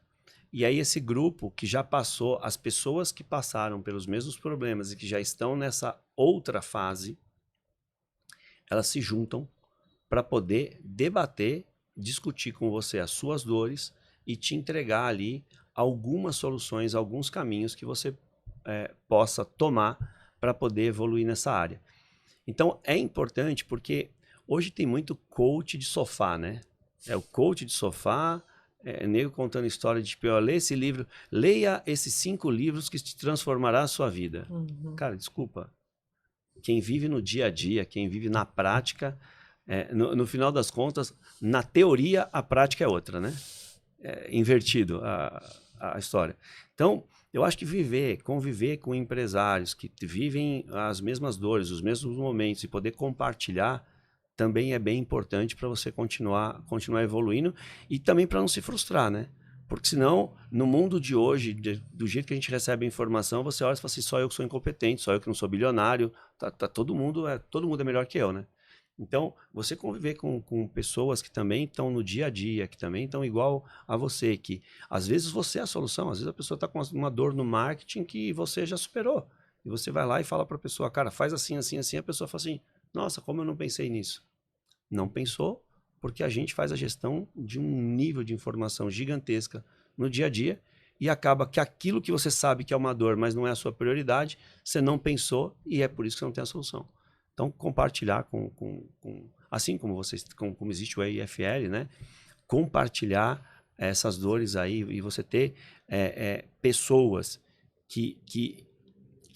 S1: e aí esse grupo que já passou, as pessoas que passaram pelos mesmos problemas e que já estão nessa outra fase, elas se juntam para poder debater, discutir com você as suas dores e te entregar ali algumas soluções, alguns caminhos que você possa tomar para poder evoluir nessa área. Então é importante porque hoje tem muito coach de sofá, né? É o coach de sofá, nego contando história de tipo, ó, lê esse livro, leia esses 5 livros que te transformará a sua vida. Cara, desculpa. Quem vive no dia a dia, quem vive na prática, no final das contas, na teoria, a prática é outra, né? Invertido a história. Então, eu acho que conviver com empresários que vivem as mesmas dores, os mesmos momentos e poder compartilhar também é bem importante para você continuar evoluindo e também para não se frustrar, né? Porque senão, no mundo de hoje, do jeito que a gente recebe a informação, você olha e fala assim, só eu que sou incompetente, só eu que não sou bilionário, todo mundo é melhor que eu, né? Então, você conviver com pessoas que também estão no dia a dia, que também estão igual a você, que às vezes você é a solução, às vezes a pessoa está com uma dor no marketing que você já superou. E você vai lá e fala para a pessoa, cara, faz assim, assim, assim, a pessoa fala assim, nossa, como eu não pensei nisso? Não pensou, porque a gente faz a gestão de um nível de informação gigantesca no dia a dia e acaba que aquilo que você sabe que é uma dor, mas não é a sua prioridade, você não pensou e é por isso que você não tem a solução. Então, compartilhar assim como como existe o EFL, né? Compartilhar essas dores aí e você ter pessoas que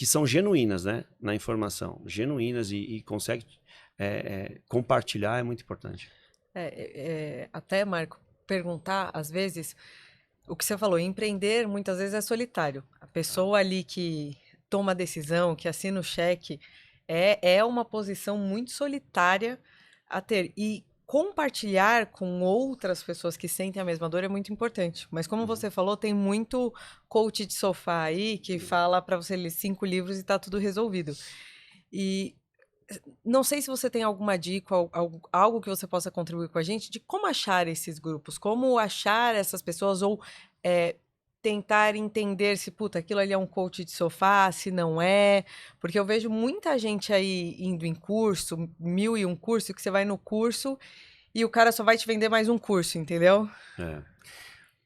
S1: são genuínas, né? Na informação, genuínas e conseguem compartilhar é muito importante.
S3: Até, Marco, perguntar, às vezes, o que você falou, empreender muitas vezes é solitário. A pessoa ali que toma a decisão, que assina o cheque, é uma posição muito solitária a ter. E compartilhar com outras pessoas que sentem a mesma dor é muito importante. Mas como você falou, tem muito coach de sofá aí que fala para você ler 5 livros e tá tudo resolvido. E não sei se você tem alguma dica, algo que você possa contribuir com a gente de como achar esses grupos, como achar essas pessoas ou tentar entender se, puta, aquilo ali é um coach de sofá, se não é, porque eu vejo muita gente aí indo em curso, 1001 curso, que você vai no curso e o cara só vai te vender mais um curso, entendeu?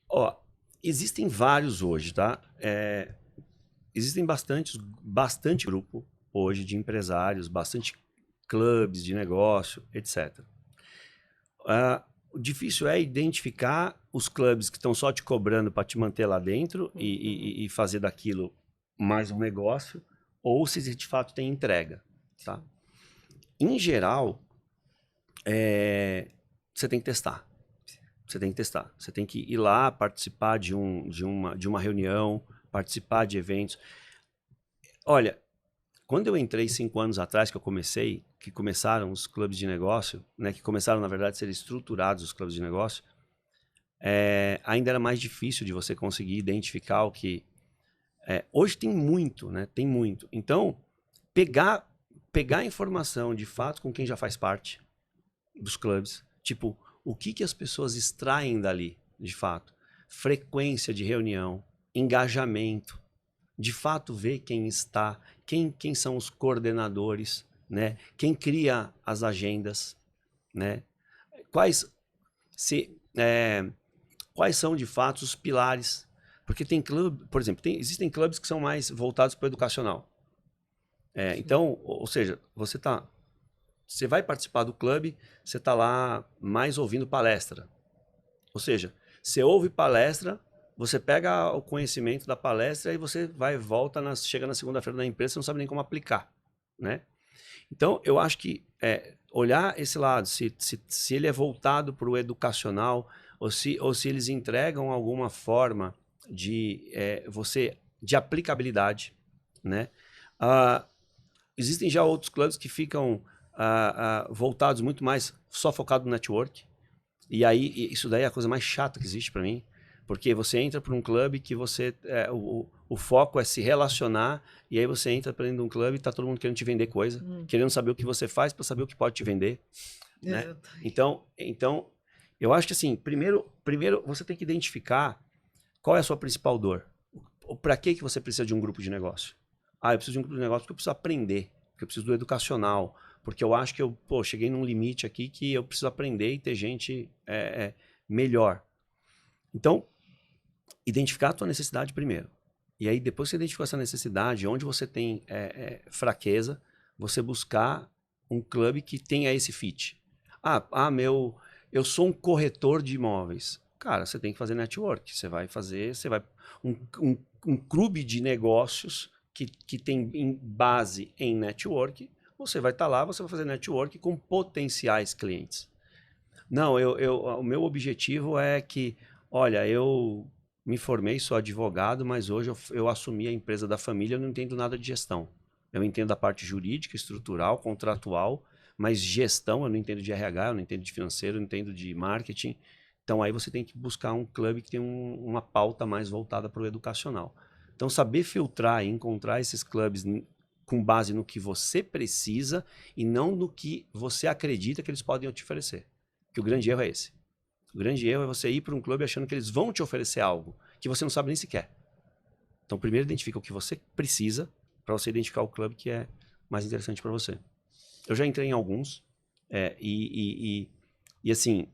S1: Ó, existem vários hoje, tá? Existem bastante grupo hoje de empresários, bastante clubes de negócio, etc. O difícil é identificar os clubes que estão só te cobrando para te manter lá dentro e fazer daquilo mais um negócio, ou se de fato tem entrega, tá? Em geral, você tem que testar. Você tem que testar. Você tem que ir lá, participar de uma reunião, participar de eventos. Olha, quando eu entrei 5 anos atrás, que começaram os clubes de negócio, né, que começaram, na verdade, a ser estruturados os clubes de negócio, ainda era mais difícil de você conseguir identificar o que... hoje tem muito, né? Tem muito. Então, pegar a informação, de fato, com quem já faz parte dos clubes, tipo, o que as pessoas extraem dali, de fato? Frequência de reunião, engajamento, de fato ver quem está, quem são os coordenadores, né? Quem cria as agendas, né? Quais são de fato os pilares? Porque tem clube, por exemplo, existem clubes que são mais voltados para o educacional. Então, ou seja, você vai participar do clube, você está lá mais ouvindo palestra. Ou seja, você ouve palestra, você pega o conhecimento da palestra e você chega na segunda-feira na empresa, você não sabe nem como aplicar, né? Então, eu acho que olhar esse lado, se ele é voltado para o educacional ou se eles entregam alguma forma de aplicabilidade, né? Existem já outros clubes que ficam voltados muito mais só focado no network. E aí, isso daí é a coisa mais chata que existe para mim. Porque você entra para um clube que o foco é se relacionar, e aí você entra para dentro de um clube e tá todo mundo querendo te vender coisa, querendo saber o que você faz para saber o que pode te vender. Né? Então, eu acho que assim, primeiro você tem que identificar qual é a sua principal dor. Para que você precisa de um grupo de negócio? Eu preciso de um grupo de negócio porque eu preciso aprender, porque eu preciso do educacional, porque eu acho que eu cheguei num limite aqui que eu preciso aprender e ter gente melhor. Então, identificar a tua necessidade primeiro. E aí, depois que você identificou essa necessidade, onde você tem fraqueza, você buscar um clube que tenha esse fit. eu sou um corretor de imóveis. Cara, você tem que fazer network. Um clube de negócios que tem base em network, você vai estar lá, você vai fazer network com potenciais clientes. Não, o meu objetivo é que, olha, eu me formei, sou advogado, mas hoje eu assumi a empresa da família, eu não entendo nada de gestão. Eu entendo a parte jurídica, estrutural, contratual, mas gestão eu não entendo de RH, eu não entendo de financeiro, eu não entendo de marketing. Então aí você tem que buscar um clube que tem uma pauta mais voltada para o educacional. Então saber filtrar e encontrar esses clubes com base no que você precisa e não no que você acredita que eles podem te oferecer. Que o grande erro é esse. O grande erro é você ir para um clube achando que eles vão te oferecer algo que você não sabe nem se quer. Então primeiro identifica o que você precisa para você identificar o clube que é mais interessante para você. Eu já entrei em alguns e assim,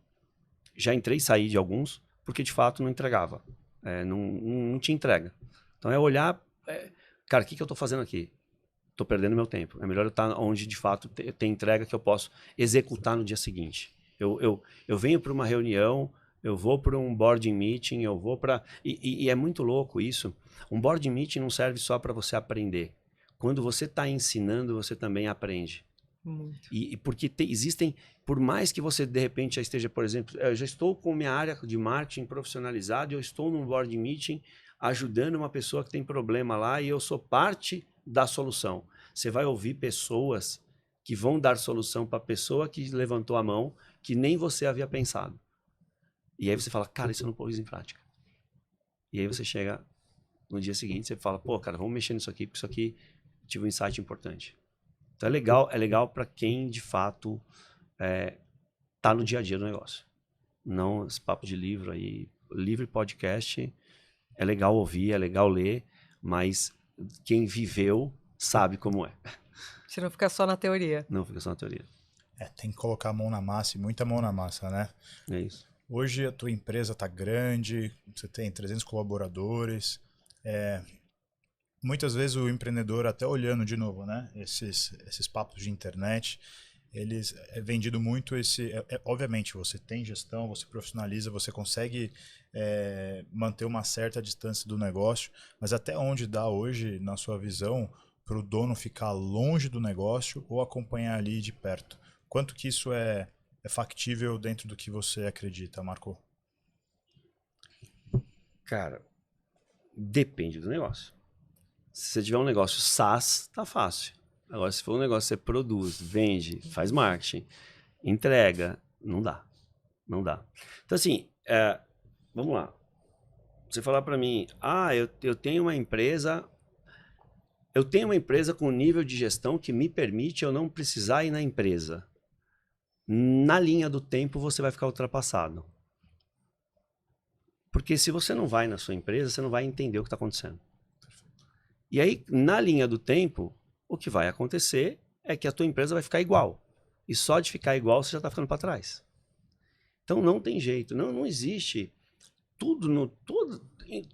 S1: já entrei e saí de alguns porque de fato não entregava. Não tinha entrega. Então é olhar, cara, o que eu estou fazendo aqui? Estou perdendo meu tempo. É melhor eu estar onde de fato tem entrega que eu posso executar no dia seguinte. Eu venho para uma reunião, eu vou para um board meeting, eu vou para... E é muito louco isso. Um board meeting não serve só para você aprender. Quando você está ensinando, você também aprende.
S3: Muito.
S1: Porque existem, por mais que você de repente já esteja, por exemplo, eu já estou com minha área de marketing profissionalizada, eu estou num board meeting ajudando uma pessoa que tem problema lá e eu sou parte da solução. Você vai ouvir pessoas que vão dar solução para a pessoa que levantou a mão, que nem você havia pensado. E aí você fala, cara, isso eu não pus em prática. E aí você chega no dia seguinte, você fala, pô, cara, vamos mexer nisso aqui, porque isso aqui tive um insight importante. Então é legal para quem de fato tá no dia a dia do negócio. Não esse papo de livro aí, livro e podcast é legal ouvir, é legal ler, mas quem viveu sabe como é.
S3: Você não fica só na teoria.
S1: Não fica só na teoria.
S2: Tem que colocar a mão na massa e muita mão na massa, né?
S1: É isso.
S2: Hoje a tua empresa tá grande, você tem 300 colaboradores. Muitas vezes o empreendedor, até olhando de novo, né? Esses papos de internet, eles é vendido muito obviamente, você tem gestão, você profissionaliza, você consegue manter uma certa distância do negócio, mas até onde dá hoje, na sua visão, para o dono ficar longe do negócio ou acompanhar ali de perto? Quanto que isso é factível dentro do que você acredita, Marco?
S1: Cara, depende do negócio. Se você tiver um negócio SaaS, tá fácil. Agora, se for um negócio que você produz, vende, faz marketing, entrega, não dá. Não dá. Então, assim, vamos lá. Você falar para mim, eu tenho uma empresa com nível de gestão que me permite eu não precisar ir na empresa. Na linha do tempo, você vai ficar ultrapassado. Porque se você não vai na sua empresa, você não vai entender o que está acontecendo. E aí, na linha do tempo, o que vai acontecer é que a tua empresa vai ficar igual. E só de ficar igual, você já está ficando para trás. Então, não tem jeito. Não existe. Em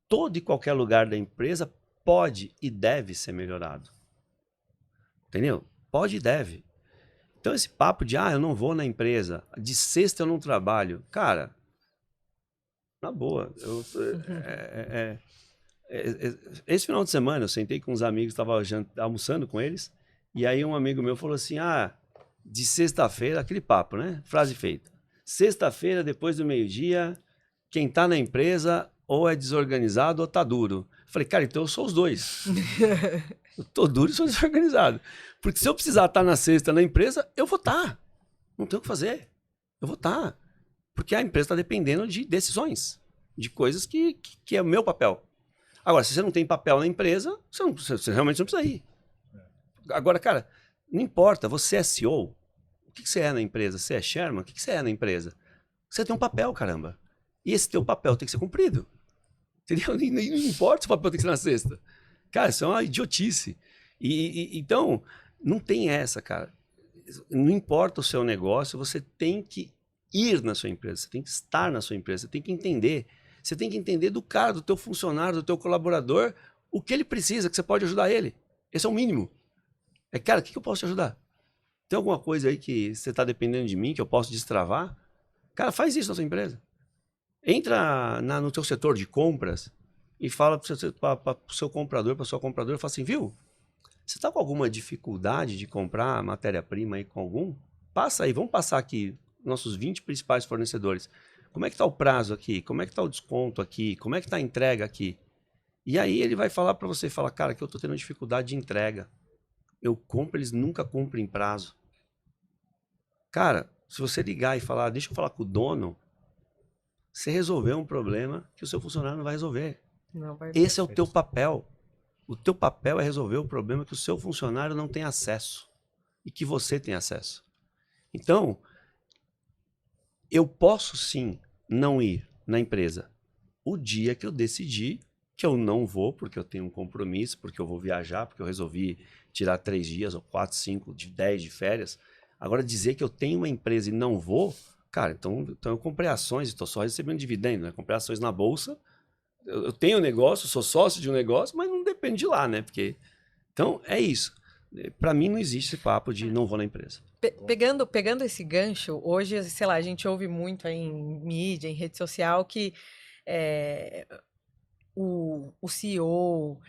S1: todo e qualquer lugar da empresa pode e deve ser melhorado. Entendeu? Pode e deve. Então, esse papo de, eu não vou na empresa, de sexta eu não trabalho. Cara, na boa, esse final de semana eu sentei com uns amigos, estava almoçando com eles, e aí um amigo meu falou assim, de sexta-feira, aquele papo, né? Frase feita. Sexta-feira, depois do meio-dia, quem tá na empresa ou é desorganizado ou tá duro. Eu falei, cara, então eu sou os dois. Eu tô duro e sou desorganizado. Porque se eu precisar estar na sexta na empresa, eu vou estar. Não tenho o que fazer. Eu vou estar. Porque a empresa está dependendo de decisões, de coisas que é o meu papel. Agora, se você não tem papel na empresa, você realmente não precisa ir. Agora, cara, não importa, você é CEO. O que você é na empresa? Você é chairman? O que você é na empresa? Você tem um papel, caramba. E esse teu papel tem que ser cumprido. Entendeu? Não importa se o papel tem que ser na sexta. Cara, isso é uma idiotice. Então, não tem essa, cara. Não importa o seu negócio, você tem que ir na sua empresa, você tem que estar na sua empresa, você tem que entender. Você tem que entender do cara, do teu funcionário, do teu colaborador, o que ele precisa, que você pode ajudar ele. Esse é o mínimo. Cara, o que eu posso te ajudar? Tem alguma coisa aí que você está dependendo de mim, que eu posso destravar? Cara, faz isso na sua empresa. Entra no teu setor de compras e fala para o seu comprador, para sua compradora, fala assim, viu? Você está com alguma dificuldade de comprar matéria-prima aí com algum? Passa aí, vamos passar aqui nossos 20 principais fornecedores. Como é que está o prazo aqui? Como é que está o desconto aqui? Como é que está a entrega aqui? E aí ele vai falar para você, fala, cara, que eu estou tendo dificuldade de entrega. Eu compro, eles nunca cumprem prazo. Cara, se você ligar e falar, deixa eu falar com o dono, você resolveu um problema que o seu funcionário não vai resolver.
S3: Não vai
S1: Esse é o teu papel. O teu papel é resolver o problema que o seu funcionário não tem acesso e que você tem acesso. Então, eu posso sim não ir na empresa o dia que eu decidi que eu não vou, porque eu tenho um compromisso, porque eu vou viajar, porque eu resolvi tirar 3 dias, ou 4, 5, 10 de férias. Agora, dizer que eu tenho uma empresa e não vou, cara, então eu comprei ações e estou só recebendo dividendo, né? Comprei ações na bolsa, eu tenho um negócio, sou sócio de um negócio, mas não depende de lá, né? Porque... Então, é isso. Para mim, não existe esse papo de não vou na empresa.
S3: Pegando esse gancho, hoje, sei lá, a gente ouve muito aí em mídia, em rede social, que o CEO,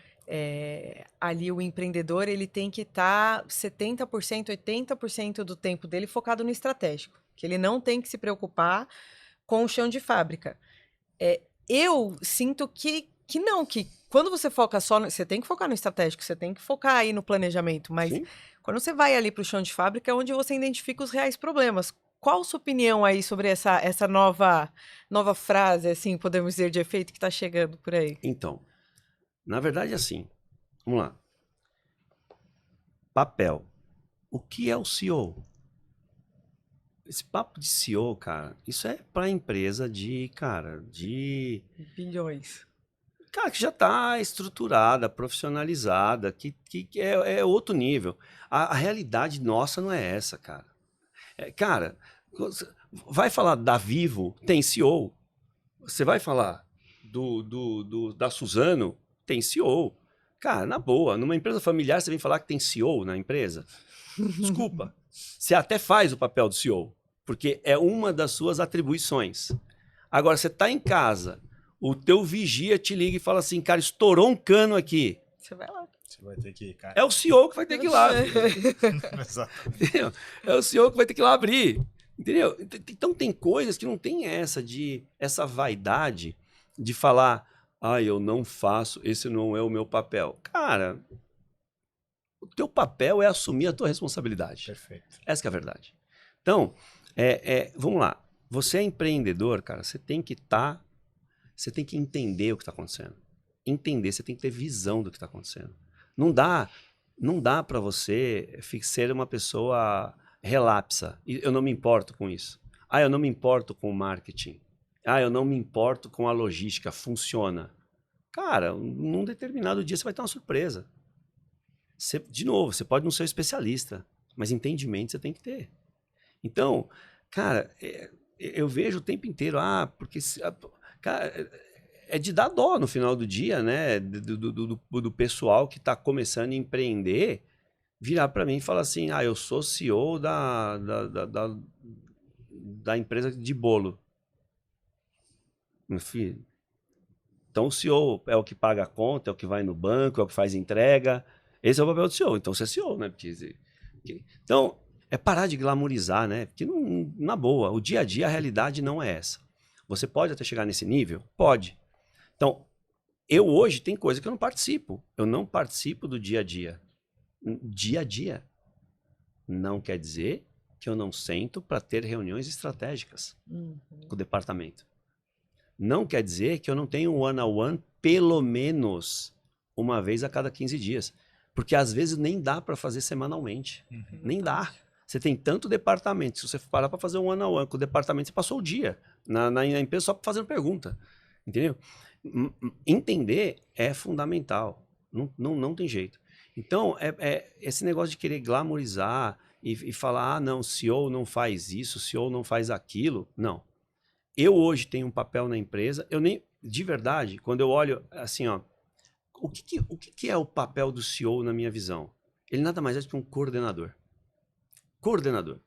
S3: ali o empreendedor, ele tem que estar 70%, 80% do tempo dele focado no estratégico, que ele não tem que se preocupar com o chão de fábrica. Eu sinto que não, que quando você foca só, você tem que focar no estratégico, você tem que focar aí no planejamento, mas
S1: Sim.
S3: quando você vai ali para o chão de fábrica é onde você identifica os reais problemas. Qual a sua opinião aí sobre essa nova frase, assim, podemos dizer, de efeito que está chegando por aí?
S1: Então, na verdade, assim, vamos lá. Papel. O que é o CEO? Esse papo de CEO, cara, isso é para empresa de
S3: Bilhões.
S1: cara, que já está estruturada, profissionalizada, que é outro nível. A realidade nossa não é essa, cara. Cara, vai falar da Vivo, tem CEO. Você vai falar da Suzano, tem CEO. Cara, na boa, numa empresa familiar você vem falar que tem CEO na empresa? Desculpa. Você até faz o papel do CEO, porque é uma das suas atribuições. Agora, você está em casa, o teu vigia te liga e fala assim, cara, estourou um cano aqui.
S3: Você vai lá.
S2: Você vai ter que ir, cara.
S1: É o CEO que vai ter que ir lá.
S2: Exatamente.
S1: Entendeu? É o CEO que vai ter que ir lá abrir. Entendeu? Então tem coisas que não tem essa vaidade de falar, eu não faço, esse não é o meu papel. Cara, o teu papel é assumir a tua responsabilidade.
S2: Perfeito.
S1: Essa que é a verdade. Então, vamos lá. Você é empreendedor, cara, você tem que entender o que está acontecendo. Entender, você tem que ter visão do que está acontecendo. Não dá para você ser uma pessoa relapsa. Eu não me importo com isso. Eu não me importo com o marketing. Eu não me importo com a logística. Funciona. Cara, num determinado dia você vai ter uma surpresa. De novo, você pode não ser especialista, mas entendimento você tem que ter. Então, cara, eu vejo o tempo inteiro, porque... Cara, é de dar dó no final do dia, né? Do pessoal que está começando a empreender, virar para mim e falar assim, eu sou CEO da empresa de bolo. Meu filho, então o CEO é o que paga a conta, é o que vai no banco, é o que faz entrega. Esse é o papel do CEO. Então você é CEO, né? Então, é parar de glamorizar, né? Porque, na boa, o dia a dia, a realidade não é essa. Você pode até chegar nesse nível? Pode. Então, eu hoje tem coisa que eu não participo. Eu não participo do dia a dia. Dia a dia. Não quer dizer que eu não sento para ter reuniões estratégicas com o departamento. Não quer dizer que eu não tenho um one-on-one pelo menos uma vez a cada 15 dias. Porque às vezes nem dá para fazer semanalmente. Nem dá. Você tem tanto departamento. Se você parar para fazer um one-on-one com o departamento, você passou o dia na empresa só fazendo pergunta. Entendeu? Entender é fundamental. Não tem jeito. Então, esse negócio de querer glamorizar e falar, não, o CEO não faz isso, o CEO não faz aquilo. Não. Eu hoje tenho um papel na empresa, de verdade, quando eu olho assim, o que é o papel do CEO na minha visão? Ele nada mais é do que um coordenador. Coordenador.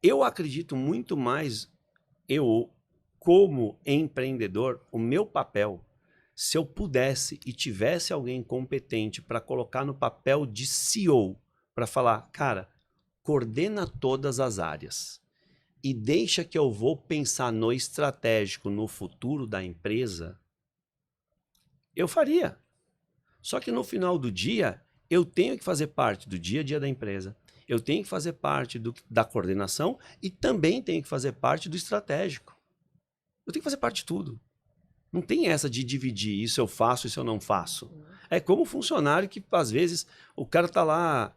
S1: Eu acredito muito mais eu, como empreendedor, o meu papel, se eu pudesse e tivesse alguém competente para colocar no papel de CEO, para falar, cara, coordena todas as áreas e deixa que eu vou pensar no estratégico, no futuro da empresa, eu faria. Só que no final do dia, eu tenho que fazer parte do dia a dia da empresa, eu tenho que fazer parte da coordenação e também tenho que fazer parte do estratégico. Eu tenho que fazer parte de tudo. Não tem essa de dividir, isso eu faço, isso eu não faço. É como funcionário que, às vezes, o cara tá lá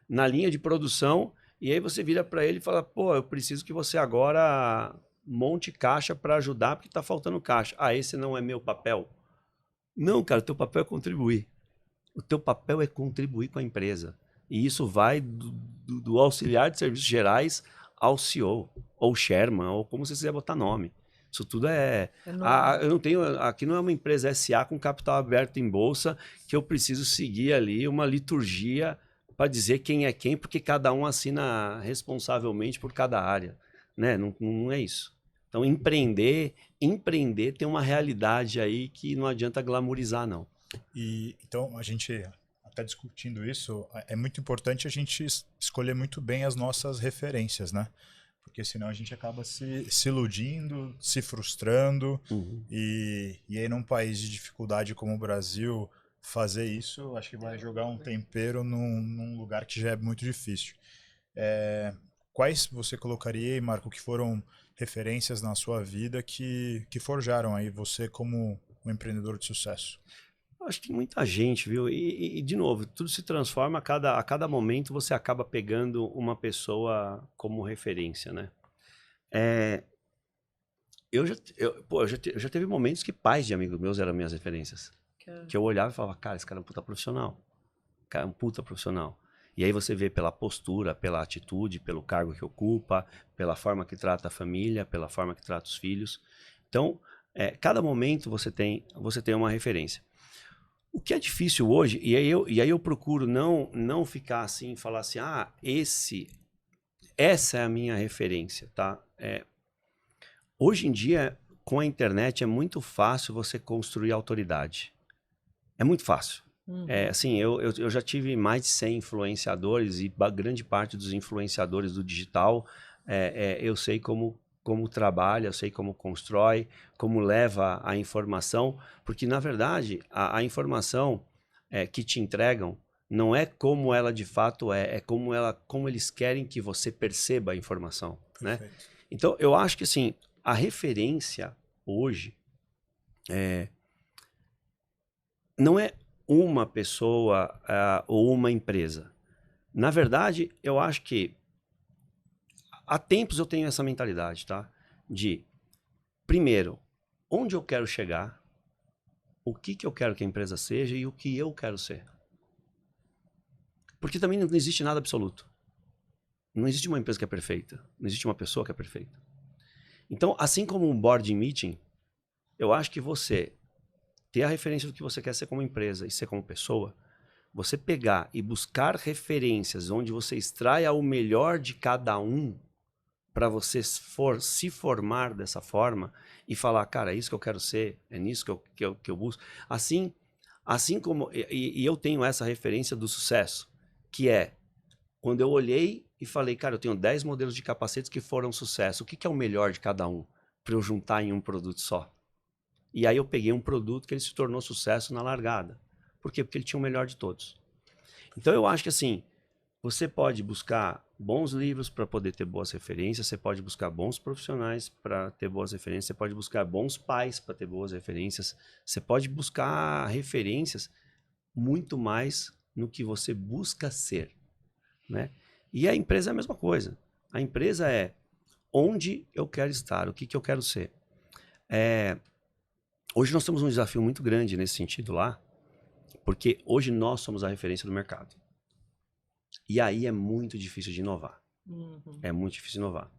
S1: na linha de produção e aí você vira para ele e fala, pô, eu preciso que você agora monte caixa para ajudar porque tá faltando caixa. Ah, esse não é meu papel. Não, cara, o teu papel é contribuir. O teu papel é contribuir com a empresa. E isso vai do auxiliar de serviços gerais ao CEO, ou chairman, ou como você quiser botar nome. Isso tudo eu não tenho. Aqui não é uma empresa SA com capital aberto em bolsa que eu preciso seguir ali uma liturgia para dizer quem é quem, porque cada um assina responsavelmente por cada área. Né? Não é isso. Então, empreender tem uma realidade aí que não adianta glamourizar, não.
S2: E então a gente até discutindo isso, é muito importante a gente escolher muito bem as nossas referências, né? Porque senão a gente acaba se iludindo, se frustrando e aí num país de dificuldade como o Brasil fazer isso, acho que vai jogar um tempero num lugar que já é muito difícil. Quais você colocaria, Marco, que foram referências na sua vida que forjaram aí você como um empreendedor de sucesso?
S1: Acho que muita gente, viu? E, de novo, tudo se transforma a cada momento você acaba pegando uma pessoa como referência, né? Eu já teve momentos que pais de amigos meus eram minhas referências. Que eu olhava e falava, cara, esse cara é um puta profissional. Cara, é um puta profissional. E aí você vê pela postura, pela atitude, pelo cargo que ocupa, pela forma que trata a família, pela forma que trata os filhos. Então, cada momento você tem uma referência. O que é difícil hoje, e aí eu procuro não ficar assim, falar assim, essa é a minha referência, tá? Hoje em dia, com a internet, é muito fácil você construir autoridade. É muito fácil. Assim, eu já tive mais de 100 influenciadores e grande parte dos influenciadores do digital, eu sei como trabalha, eu sei como constrói, como leva a informação, porque na verdade a informação que te entregam não é como ela de fato é como eles querem que você perceba a informação, né? Então eu acho que assim, a referência hoje não é uma pessoa ou uma empresa. Na verdade, eu acho que há tempos eu tenho essa mentalidade, tá? De, primeiro, onde eu quero chegar, o que eu quero que a empresa seja e o que eu quero ser. Porque também não existe nada absoluto. Não existe uma empresa que é perfeita. Não existe uma pessoa que é perfeita. Então, assim como um board meeting, eu acho que você ter a referência do que você quer ser como empresa e ser como pessoa, você pegar e buscar referências onde você extraia o melhor de cada um para você se formar dessa forma e falar, cara, é isso que eu quero ser, é nisso que eu busco. Assim como... E eu tenho essa referência do sucesso, que é quando eu olhei e falei, cara, eu tenho 10 modelos de capacetes que foram sucesso. O que é o melhor de cada um para eu juntar em um produto só? E aí eu peguei um produto que ele se tornou sucesso na largada. Por quê? Porque ele tinha o melhor de todos. Então eu acho que assim, você pode buscar bons livros para poder ter boas referências, você pode buscar bons profissionais para ter boas referências, você pode buscar bons pais para ter boas referências, você pode buscar referências muito mais no que você busca ser, né? E a empresa é a mesma coisa. A empresa é onde eu quero estar, o que eu quero ser. Hoje nós temos um desafio muito grande nesse sentido lá, porque hoje nós somos a referência do mercado. E aí é muito difícil de inovar. É muito difícil de inovar.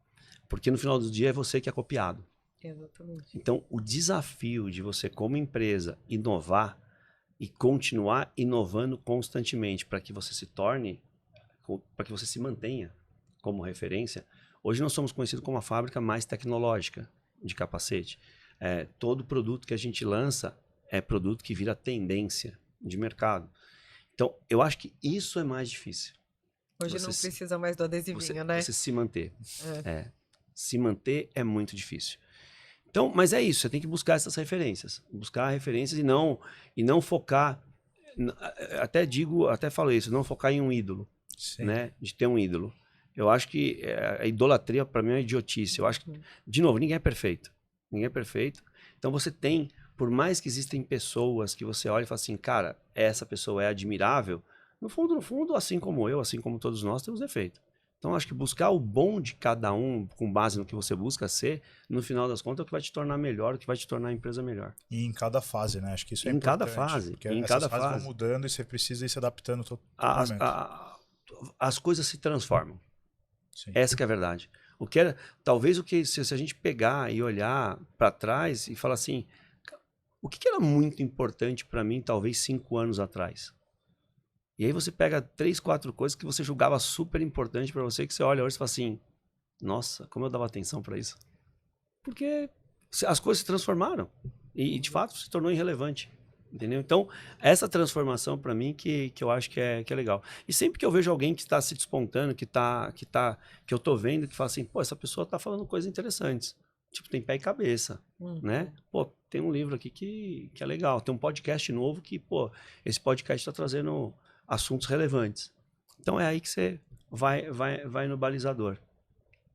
S1: Porque no final do dia é você que é copiado.
S3: Exatamente.
S1: Então, o desafio de você, como empresa, inovar e continuar inovando constantemente para que você se torne, para que você se mantenha como referência, Hoje nós somos conhecidos como a fábrica mais tecnológica de capacete. Todo produto que a gente lança é produto que vira tendência de mercado. Então, eu acho que isso é mais difícil.
S3: Hoje não precisa mais do adesivinho, né?
S1: Você se manter. Se manter é muito difícil. Então, mas é isso, você tem que buscar essas referências. Buscar referências e não focar. Até falei isso, não focar em um ídolo.
S2: Sim.
S1: Né? De ter um ídolo. Eu acho que a idolatria, para mim, é uma idiotice. Eu acho que, de novo, ninguém é perfeito. Ninguém é perfeito. Então você tem, por mais que existem pessoas que você olha e fala assim, cara, essa pessoa é admirável, no fundo, assim como eu, assim como todos nós, temos defeito. Então acho que buscar o bom de cada um, com base no que você busca ser, no final das contas, é o que vai te tornar melhor, o que vai te tornar a empresa melhor.
S2: E em cada fase, né? Acho que isso é
S1: em
S2: importante.
S1: Cada fase.
S2: Porque
S1: Em
S2: essas
S1: cada
S2: fases
S1: fase.
S2: vão mudando e você precisa ir se adaptando todo momento.
S1: As coisas se transformam.
S2: Sim.
S1: Essa que é a verdade. Talvez se a gente pegar e olhar para trás e falar assim, o que era muito importante para mim, talvez 5 anos atrás? E aí você pega 3, 4 coisas que você julgava super importante para você, que você olha hoje e fala assim, nossa, como eu dava atenção para isso. Porque as coisas se transformaram e de fato se tornou irrelevante. Entendeu? Então, essa transformação para mim que eu acho que é legal. E sempre que eu vejo alguém que está se despontando, que eu tô vendo, que fala assim, pô, essa pessoa tá falando coisas interessantes. Tipo, tem pé e cabeça, né? Pô, tem um livro aqui que é legal. Tem um podcast novo que, pô, esse podcast está trazendo assuntos relevantes. Então, é aí que você vai no balizador.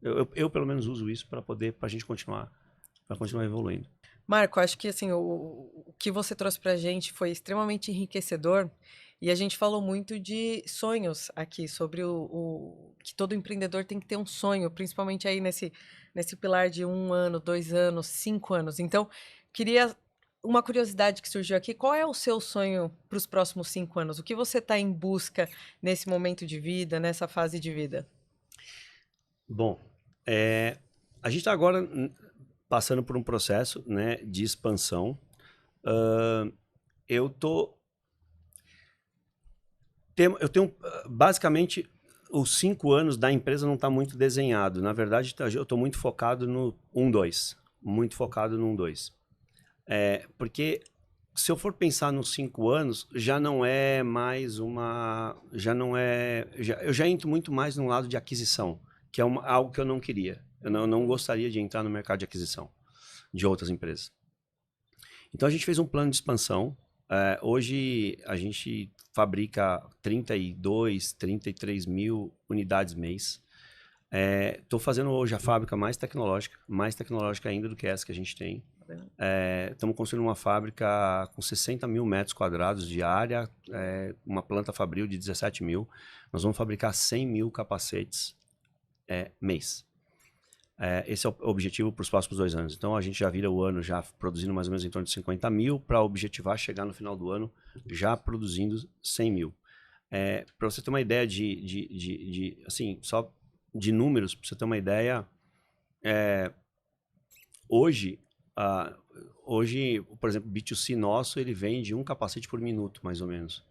S1: Eu pelo menos uso isso para a gente continuar evoluindo.
S3: Marco, acho que assim, o que você trouxe pra gente foi extremamente enriquecedor e a gente falou muito de sonhos aqui, sobre que todo empreendedor tem que ter um sonho, principalmente aí nesse pilar de 1 ano, 2 anos, 5 anos. Então, queria uma curiosidade que surgiu aqui, qual é o seu sonho para os próximos 5 anos? O que você está em busca nesse momento de vida, nessa fase de vida?
S1: Bom, a gente está agora passando por um processo, né, de expansão. Eu tenho basicamente os 5 anos da empresa não está muito desenhado. Na verdade, eu estou muito focado no 1, 2. Muito focado no 1, 2. Porque se eu for pensar nos 5 anos, já não é mais uma... eu já entro muito mais no lado de aquisição, que é algo que eu não queria. Eu não gostaria de entrar no mercado de aquisição de outras empresas. Então a gente fez um plano de expansão. Hoje a gente fabrica 32, 33 mil unidades mês. Estou fazendo hoje a fábrica mais tecnológica ainda do que essa que a gente tem. Estamos construindo uma fábrica com 60 mil metros quadrados de área, uma planta fabril de 17 mil. Nós vamos fabricar 100 mil capacetes mês. Esse é o objetivo para os próximos 2 anos. Então, a gente já vira o ano já produzindo mais ou menos em torno de 50 mil para objetivar chegar no final do ano já produzindo 100 mil. Para você ter uma ideia assim, só de números, para você ter uma ideia, hoje, por exemplo, o B2C nosso, ele vende 1 capacete por minuto, mais ou menos.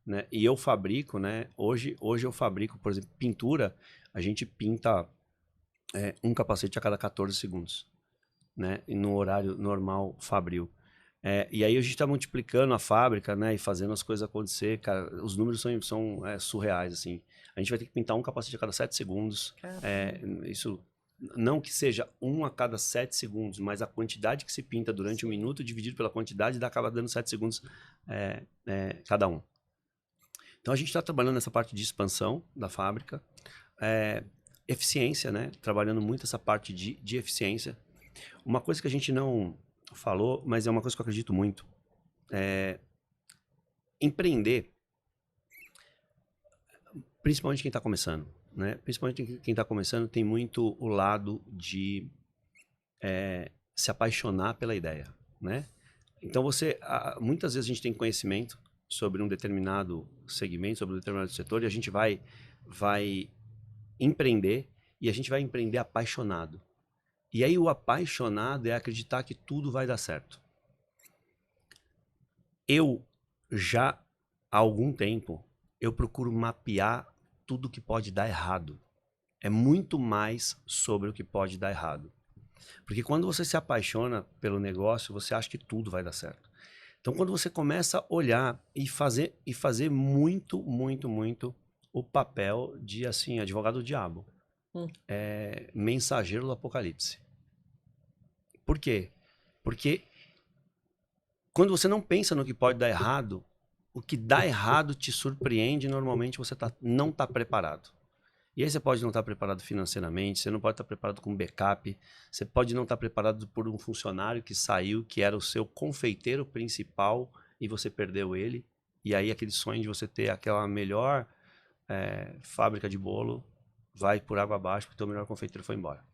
S1: Né? E eu fabrico, né? Hoje eu fabrico, por exemplo, pintura, a gente pinta 1 capacete a cada 14 segundos, né? E no horário normal, fabril. E aí a gente está multiplicando a fábrica, né? E fazendo as coisas acontecer, cara. Os números são surreais, assim. A gente vai ter que pintar 1 capacete a cada 7 segundos. Isso não que seja 1 a cada 7 segundos, mas a quantidade que se pinta durante 1 minuto dividido pela quantidade acaba dando 7 segundos cada um. Então a gente está trabalhando nessa parte de expansão da fábrica. Eficiência, né? Trabalhando muito essa parte de eficiência. Uma coisa que a gente não falou, mas é uma coisa que eu acredito muito. Empreender, principalmente quem está começando, né? Principalmente quem está começando tem muito o lado de se apaixonar pela ideia, né? Então muitas vezes a gente tem conhecimento sobre um determinado segmento, sobre um determinado setor, e a gente vai empreender, e a gente vai empreender apaixonado. E aí o apaixonado é acreditar que tudo vai dar certo. Eu já há algum tempo eu procuro mapear tudo que pode dar errado. É muito mais sobre o que pode dar errado. Porque quando você se apaixona pelo negócio, você acha que tudo vai dar certo. Então, quando você começa a olhar e fazer muito, muito, muito o papel de, assim, advogado do diabo, mensageiro do apocalipse. Por quê? Porque quando você não pensa no que pode dar errado, o que dá errado te surpreende e normalmente você não está preparado. E aí você pode não estar preparado financeiramente, você não pode estar preparado com backup, você pode não estar preparado por um funcionário que saiu, que era o seu confeiteiro principal e você perdeu ele. E aí aquele sonho de você ter aquela melhor fábrica de bolo vai por água abaixo porque o melhor confeiteiro foi embora.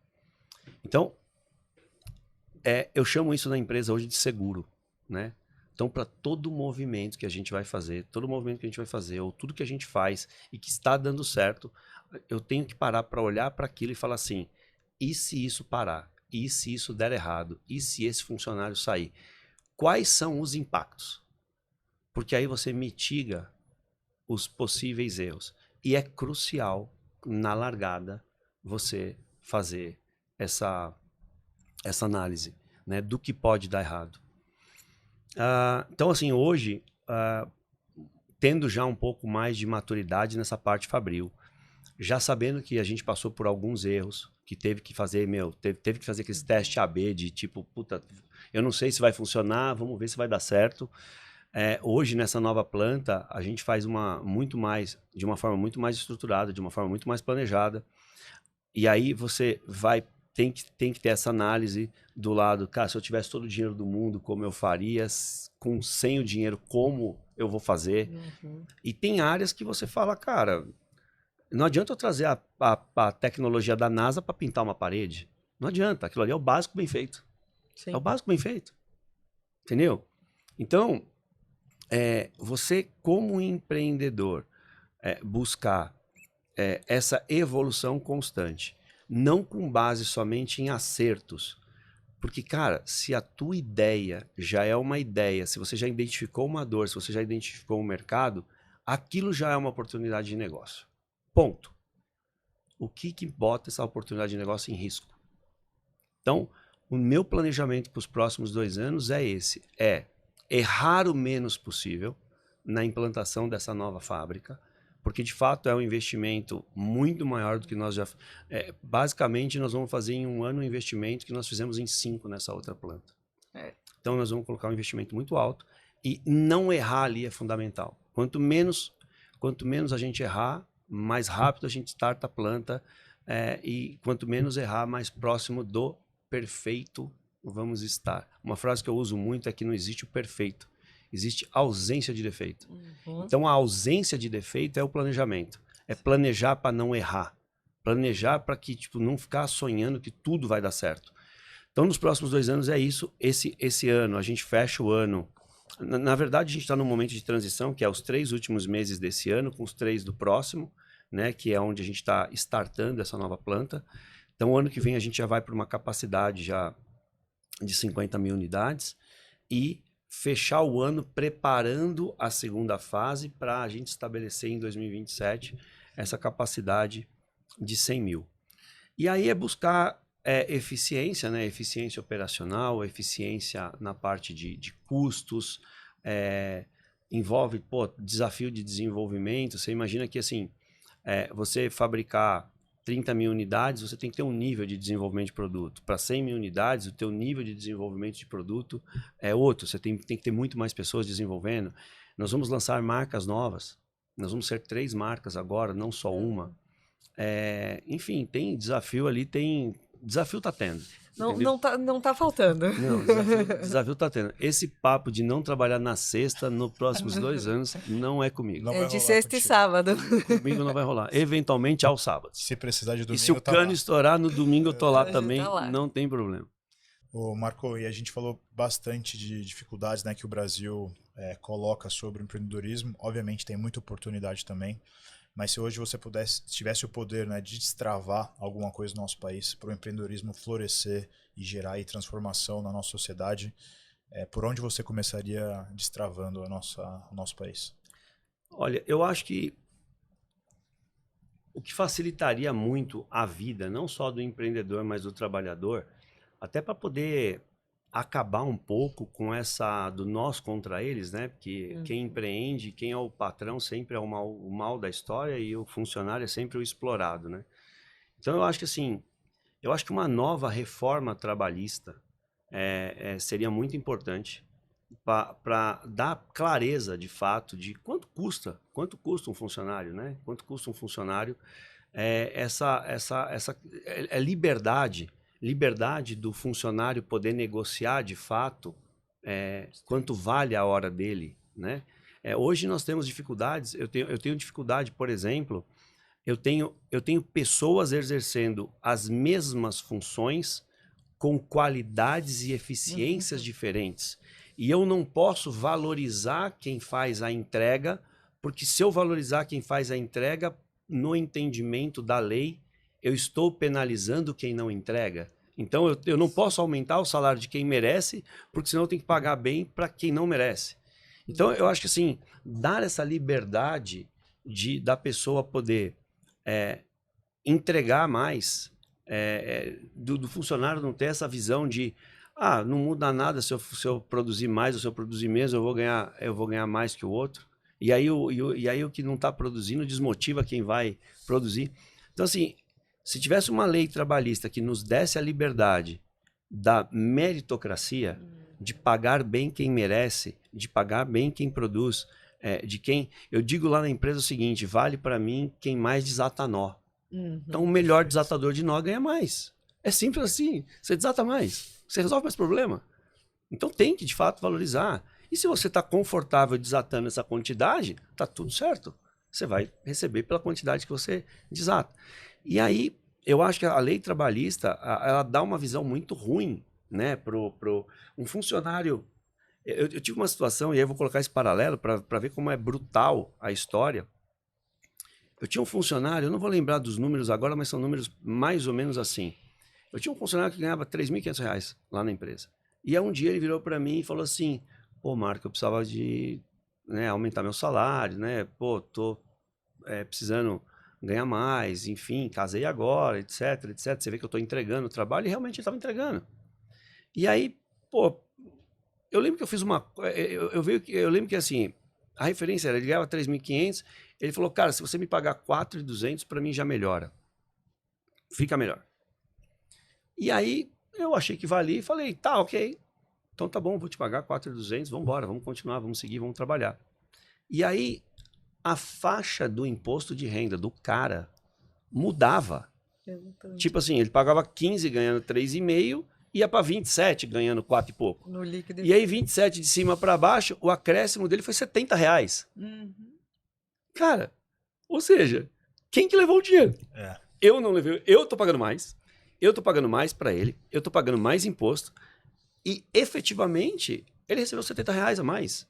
S1: Então, eu chamo isso na empresa hoje de seguro, né? Então, para todo movimento que a gente vai fazer, ou tudo que a gente faz e que está dando certo, eu tenho que parar para olhar para aquilo e falar assim, e se isso parar? E se isso der errado? E se esse funcionário sair? Quais são os impactos? Porque aí você mitiga os possíveis erros. E é crucial, na largada, você fazer essa análise, né, do que pode dar errado. Então, assim, hoje, tendo já um pouco mais de maturidade nessa parte fabril, já sabendo que a gente passou por alguns erros, que teve que fazer, teve que fazer aquele teste AB de tipo, puta, eu não sei se vai funcionar, vamos ver se vai dar certo. Hoje, nessa nova planta, a gente faz de uma forma muito mais estruturada, de uma forma muito mais planejada. E aí você tem que ter essa análise do lado, cara, se eu tivesse todo o dinheiro do mundo, como eu faria, sem o dinheiro, como eu vou fazer. E tem áreas que você fala, cara, não adianta eu trazer a tecnologia da NASA para pintar uma parede. Não adianta, aquilo ali é o básico bem feito. Sim. É o básico bem feito. Entendeu? Então, você como empreendedor, buscar essa evolução constante, não com base somente em acertos. Porque, cara, se a tua ideia já é uma ideia, se você já identificou uma dor, se você já identificou um mercado, aquilo já é uma oportunidade de negócio. Ponto. O que bota essa oportunidade de negócio em risco? Então, o meu planejamento para os próximos 2 anos é esse. Errar o menos possível na implantação dessa nova fábrica, porque de fato é um investimento muito maior do que nós já... basicamente, nós vamos fazer em 1 ano um investimento que nós fizemos em 5 nessa outra planta. Então, nós vamos colocar um investimento muito alto e não errar ali é fundamental. Quanto menos a gente errar, mais rápido a gente starta a planta e quanto menos errar, mais próximo do perfeito vamos estar. Uma frase que eu uso muito é que não existe o perfeito. Existe ausência de defeito. Então, a ausência de defeito é o planejamento. É planejar para não errar. Planejar para que não ficar sonhando que tudo vai dar certo. Então, nos próximos 2 anos é isso. Esse ano, a gente fecha o ano. Na verdade, a gente está num momento de transição, que é os 3 últimos meses desse ano, com os 3 do próximo, né, que é onde a gente está startando essa nova planta. Então, o ano que vem, a gente já vai para uma capacidade já de 50 mil unidades e fechar o ano preparando a segunda fase para a gente estabelecer em 2027 essa capacidade de 100 mil. E aí é buscar eficiência, né? Eficiência operacional, eficiência na parte de custos, envolve desafio de desenvolvimento. Você imagina que assim, você fabricar 30 mil unidades, você tem que ter um nível de desenvolvimento de produto. Para 100 mil unidades, o teu nível de desenvolvimento de produto é outro. Você tem que ter muito mais pessoas desenvolvendo. Nós vamos lançar marcas novas. Nós vamos ser 3 marcas agora, não só uma. Enfim, tem desafio ali, desafio tá tendo.
S3: Não tá faltando.
S1: Não, desafio tá tendo. Esse papo de não trabalhar na sexta nos próximos 2 anos não é comigo.
S3: Não de sexta e sábado.
S1: Comigo não vai rolar. Eventualmente aos sábados.
S2: Se precisar de domingo,
S1: e se o cano estourar no domingo, eu tô lá também,
S3: tá lá.
S1: não tem problema.
S2: Ô Marco, e a gente falou bastante de dificuldades, né, que o Brasil coloca sobre o empreendedorismo. Obviamente tem muita oportunidade também. Mas se hoje você tivesse o poder, né, de destravar alguma coisa no nosso país para o empreendedorismo florescer e gerar aí transformação na nossa sociedade, por onde você começaria destravando o nosso país?
S1: Olha, eu acho que o que facilitaria muito a vida, não só do empreendedor, mas do trabalhador, até para poder acabar um pouco com essa do nós contra eles, né? Porque quem empreende, quem é o patrão sempre é o mal da história e o funcionário é sempre o explorado, né? Então eu acho que assim, eu acho que uma nova reforma trabalhista seria muito importante para dar clareza de fato de quanto custa um funcionário, né? Quanto custa um funcionário, essa liberdade do funcionário poder negociar de fato quanto vale a hora dele, né? Hoje nós temos dificuldades, eu tenho dificuldade, por exemplo, eu tenho pessoas exercendo as mesmas funções com qualidades e eficiências diferentes. E eu não posso valorizar quem faz a entrega, porque se eu valorizar quem faz a entrega, no entendimento da lei, eu estou penalizando quem não entrega. Então, eu não posso aumentar o salário de quem merece, porque senão eu tenho que pagar bem para quem não merece. Então, eu acho que assim, dar essa liberdade da pessoa poder entregar mais, do funcionário não ter essa visão de não muda nada se eu produzir mais ou se eu produzir menos, eu vou ganhar mais que o outro. E aí o que não está produzindo desmotiva quem vai produzir. Então, assim, se tivesse uma lei trabalhista que nos desse a liberdade da meritocracia, de pagar bem quem merece, de pagar bem quem produz, eu digo lá na empresa o seguinte, vale para mim quem mais desata nó. Então o melhor desatador de nó ganha mais. É simples assim, você desata mais, você resolve mais problema. Então tem que de fato valorizar. E se você está confortável desatando essa quantidade, tá tudo certo. Você vai receber pela quantidade que você desata. E aí, eu acho que a lei trabalhista, ela dá uma visão muito ruim, né, pro um funcionário. Eu tive uma situação, e aí eu vou colocar esse paralelo para ver como é brutal a história. Eu tinha um funcionário, eu não vou lembrar dos números agora, mas são números mais ou menos assim. Eu tinha um funcionário que ganhava R$3.500 lá na empresa. E aí um dia ele virou para mim e falou assim, pô, Marco, eu precisava de aumentar meu salário, né? Pô, tô precisando ganhar mais, enfim, casei agora, etc, etc. Você vê que eu tô entregando o trabalho e realmente ele estava entregando. E aí, pô, eu lembro que eu fiz eu lembro que assim, a referência era, ele ganhava 3.500, ele falou, cara, se você me pagar 4.200, para mim já melhora. Fica melhor. E aí, eu achei que valia e falei, tá, ok. Então tá bom, vou te pagar 4.200, vamos embora, vamos continuar, vamos seguir, vamos trabalhar. E aí, a faixa do imposto de renda do cara mudava. Exatamente. Tipo assim, ele pagava 15 ganhando 3,5, ia para 27 ganhando 4 e pouco.
S3: No líquido.
S1: E aí 27 de cima para baixo, o acréscimo dele foi R$70. Cara, ou seja, quem que levou o dinheiro? Eu não levei, eu tô pagando mais para ele, eu tô pagando mais imposto e efetivamente ele recebeu R$70 a mais.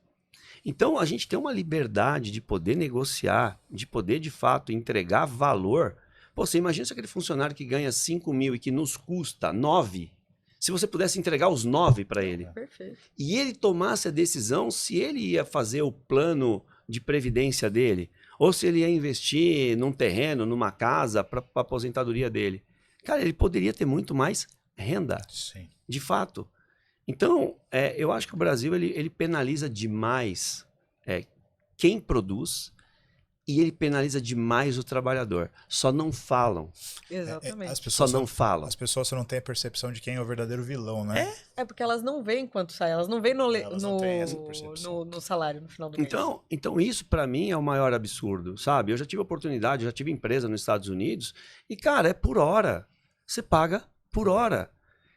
S1: Então a gente tem uma liberdade de poder negociar, de poder de fato entregar valor. Pô, você imagina se aquele funcionário que ganha 5.000 e que nos custa 9, se você pudesse entregar os 9 para ele.
S3: Perfeito.
S1: E ele tomasse a decisão se ele ia fazer o plano de previdência dele, ou se ele ia investir num terreno, numa casa para a aposentadoria dele. Cara, ele poderia ter muito mais renda.
S2: Sim.
S1: De fato. Então, eu acho que o Brasil ele penaliza demais quem produz e ele penaliza demais o trabalhador. Só não falam.
S3: Exatamente.
S1: Só não falam.
S2: As pessoas não têm a percepção de quem é o verdadeiro vilão, né?
S3: É porque elas não veem quanto sai, elas não veem
S2: não têm essa percepção.
S3: no salário no final do mês.
S1: Então isso para mim é o maior absurdo, sabe? Eu já tive oportunidade, já tive empresa nos Estados Unidos e, cara, é por hora. Você paga por hora.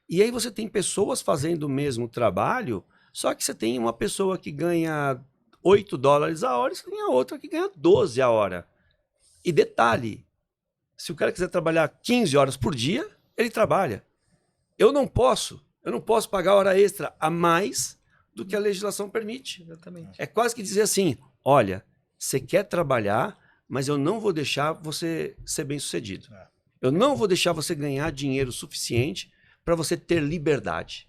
S1: E aí você tem pessoas fazendo o mesmo trabalho, só que você tem uma pessoa que ganha $8 a hora e você tem a outra que ganha 12 a hora. E detalhe, se o cara quiser trabalhar 15 horas por dia, ele trabalha. Eu não posso pagar hora extra a mais do que a legislação permite.
S3: Exatamente.
S1: É quase que dizer assim, olha, você quer trabalhar, mas eu não vou deixar você ser bem-sucedido. Eu não vou deixar você ganhar dinheiro suficiente para você ter liberdade.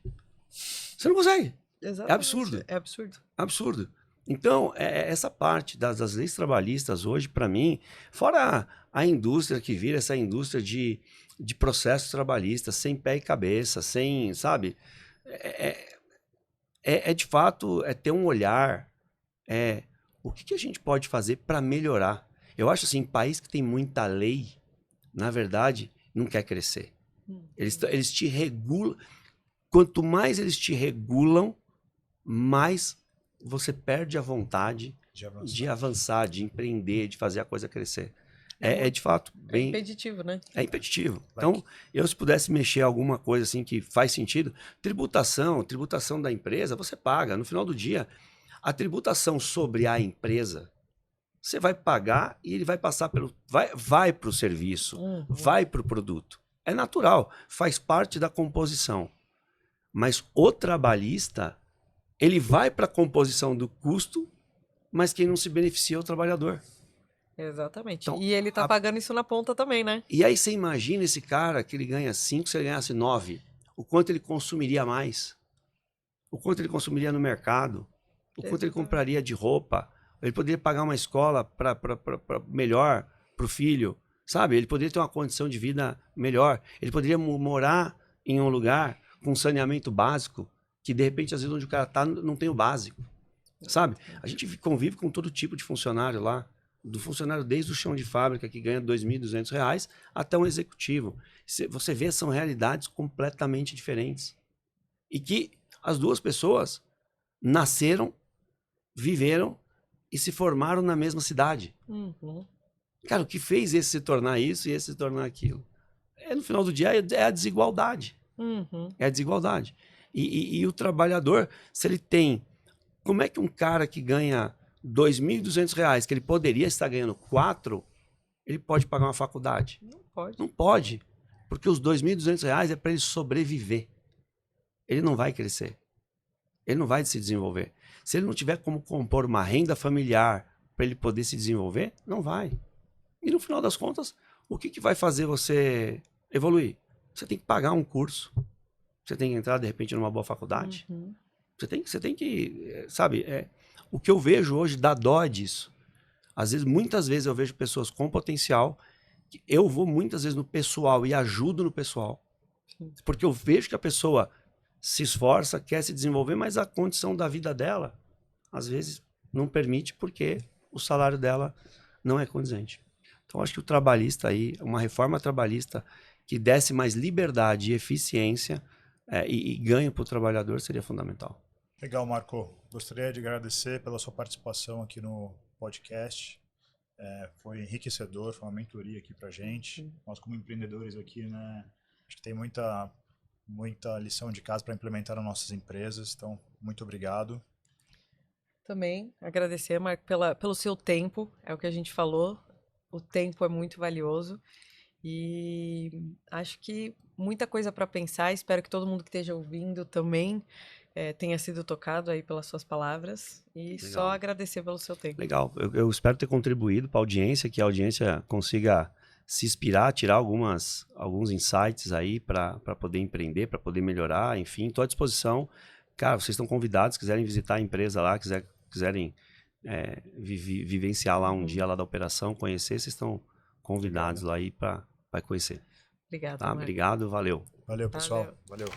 S1: Você não consegue.
S3: Exatamente.
S1: É absurdo.
S3: É absurdo.
S1: Absurdo. Então, essa parte das leis trabalhistas hoje, para mim, fora a indústria que vira essa indústria de processos trabalhistas, sem pé e cabeça, sem, sabe? De fato, ter um olhar, o que a gente pode fazer para melhorar. Eu acho assim, país que tem muita lei, na verdade, não quer crescer. Eles te regulam. Quanto mais eles te regulam, mais você perde a vontade de avançar, de empreender, de fazer a coisa crescer. De fato bem...
S3: É impeditivo, né?
S1: É impeditivo. Então, eu se pudesse mexer alguma coisa assim que faz sentido, tributação da empresa, você paga. No final do dia, a tributação sobre a empresa, você vai pagar e ele vai passar pelo... Vai para o serviço, vai para o produto. É natural, faz parte da composição. Mas o trabalhista, ele vai para a composição do custo, mas quem não se beneficia é o trabalhador.
S3: Exatamente.
S1: Então,
S3: e ele tá pagando isso na ponta também, né?
S1: E aí você imagina esse cara que ele ganha 5, se ele ganhasse 9, o quanto ele consumiria mais, o quanto ele consumiria no mercado, o quanto ele compraria de roupa, ele poderia pagar uma escola melhor para o filho, sabe? Ele poderia ter uma condição de vida melhor, ele poderia morar em um lugar com saneamento básico, que de repente, às vezes, onde o cara está, não tem o básico, sabe? A gente convive com todo tipo de funcionário lá, do funcionário desde o chão de fábrica, que ganha R$ 2.200, até um executivo. Você vê, são realidades completamente diferentes. E que as duas pessoas nasceram, viveram e se formaram na mesma cidade. Cara, o que fez esse se tornar isso e esse se tornar aquilo? No final do dia, é a desigualdade. É a desigualdade. E o trabalhador, se ele tem... Como é que um cara que ganha R$ 2.200, que ele poderia estar ganhando 4, ele pode pagar uma faculdade?
S3: Não pode.
S1: Não pode. Porque os R$ 2.200 é para ele sobreviver. Ele não vai crescer. Ele não vai se desenvolver. Se ele não tiver como compor uma renda familiar para ele poder se desenvolver, não vai. E no final das contas, o que vai fazer você evoluir? Você tem que pagar um curso. Você tem que entrar, de repente, numa boa faculdade. Você tem que, sabe, o que eu vejo hoje dá dó disso. Muitas vezes eu vejo pessoas com potencial, que eu vou muitas vezes no pessoal e ajudo no pessoal, porque eu vejo que a pessoa se esforça, quer se desenvolver, mas a condição da vida dela, às vezes, não permite porque o salário dela não é condizente. Então, acho que o trabalhista aí, uma reforma trabalhista que desse mais liberdade e eficiência e ganho para o trabalhador seria fundamental.
S2: Legal, Marco. Gostaria de agradecer pela sua participação aqui no podcast. Foi enriquecedor, foi uma mentoria aqui pra gente. Nós, como empreendedores aqui, né, acho que tem muita lição de casa para implementar nas nossas empresas. Então, muito obrigado.
S3: Também agradecer, Marco, pelo seu tempo. É o que a gente falou. O tempo é muito valioso. E acho que muita coisa para pensar. Espero que todo mundo que esteja ouvindo também tenha sido tocado aí pelas suas palavras. E
S1: Legal.
S3: só agradecer pelo seu tempo.
S1: Legal. Eu espero ter contribuído para a audiência, que a audiência consiga se inspirar, tirar alguns insights aí para poder empreender, para poder melhorar. Enfim, estou à disposição. Cara, vocês estão convidados, se quiserem visitar a empresa lá, quiserem vivenciar lá um dia lá da operação, conhecer, vocês estão convidados lá aí para conhecer.
S3: Obrigada,
S1: Tá?
S3: Marco.
S1: Obrigado, valeu.
S2: Valeu, pessoal. Valeu.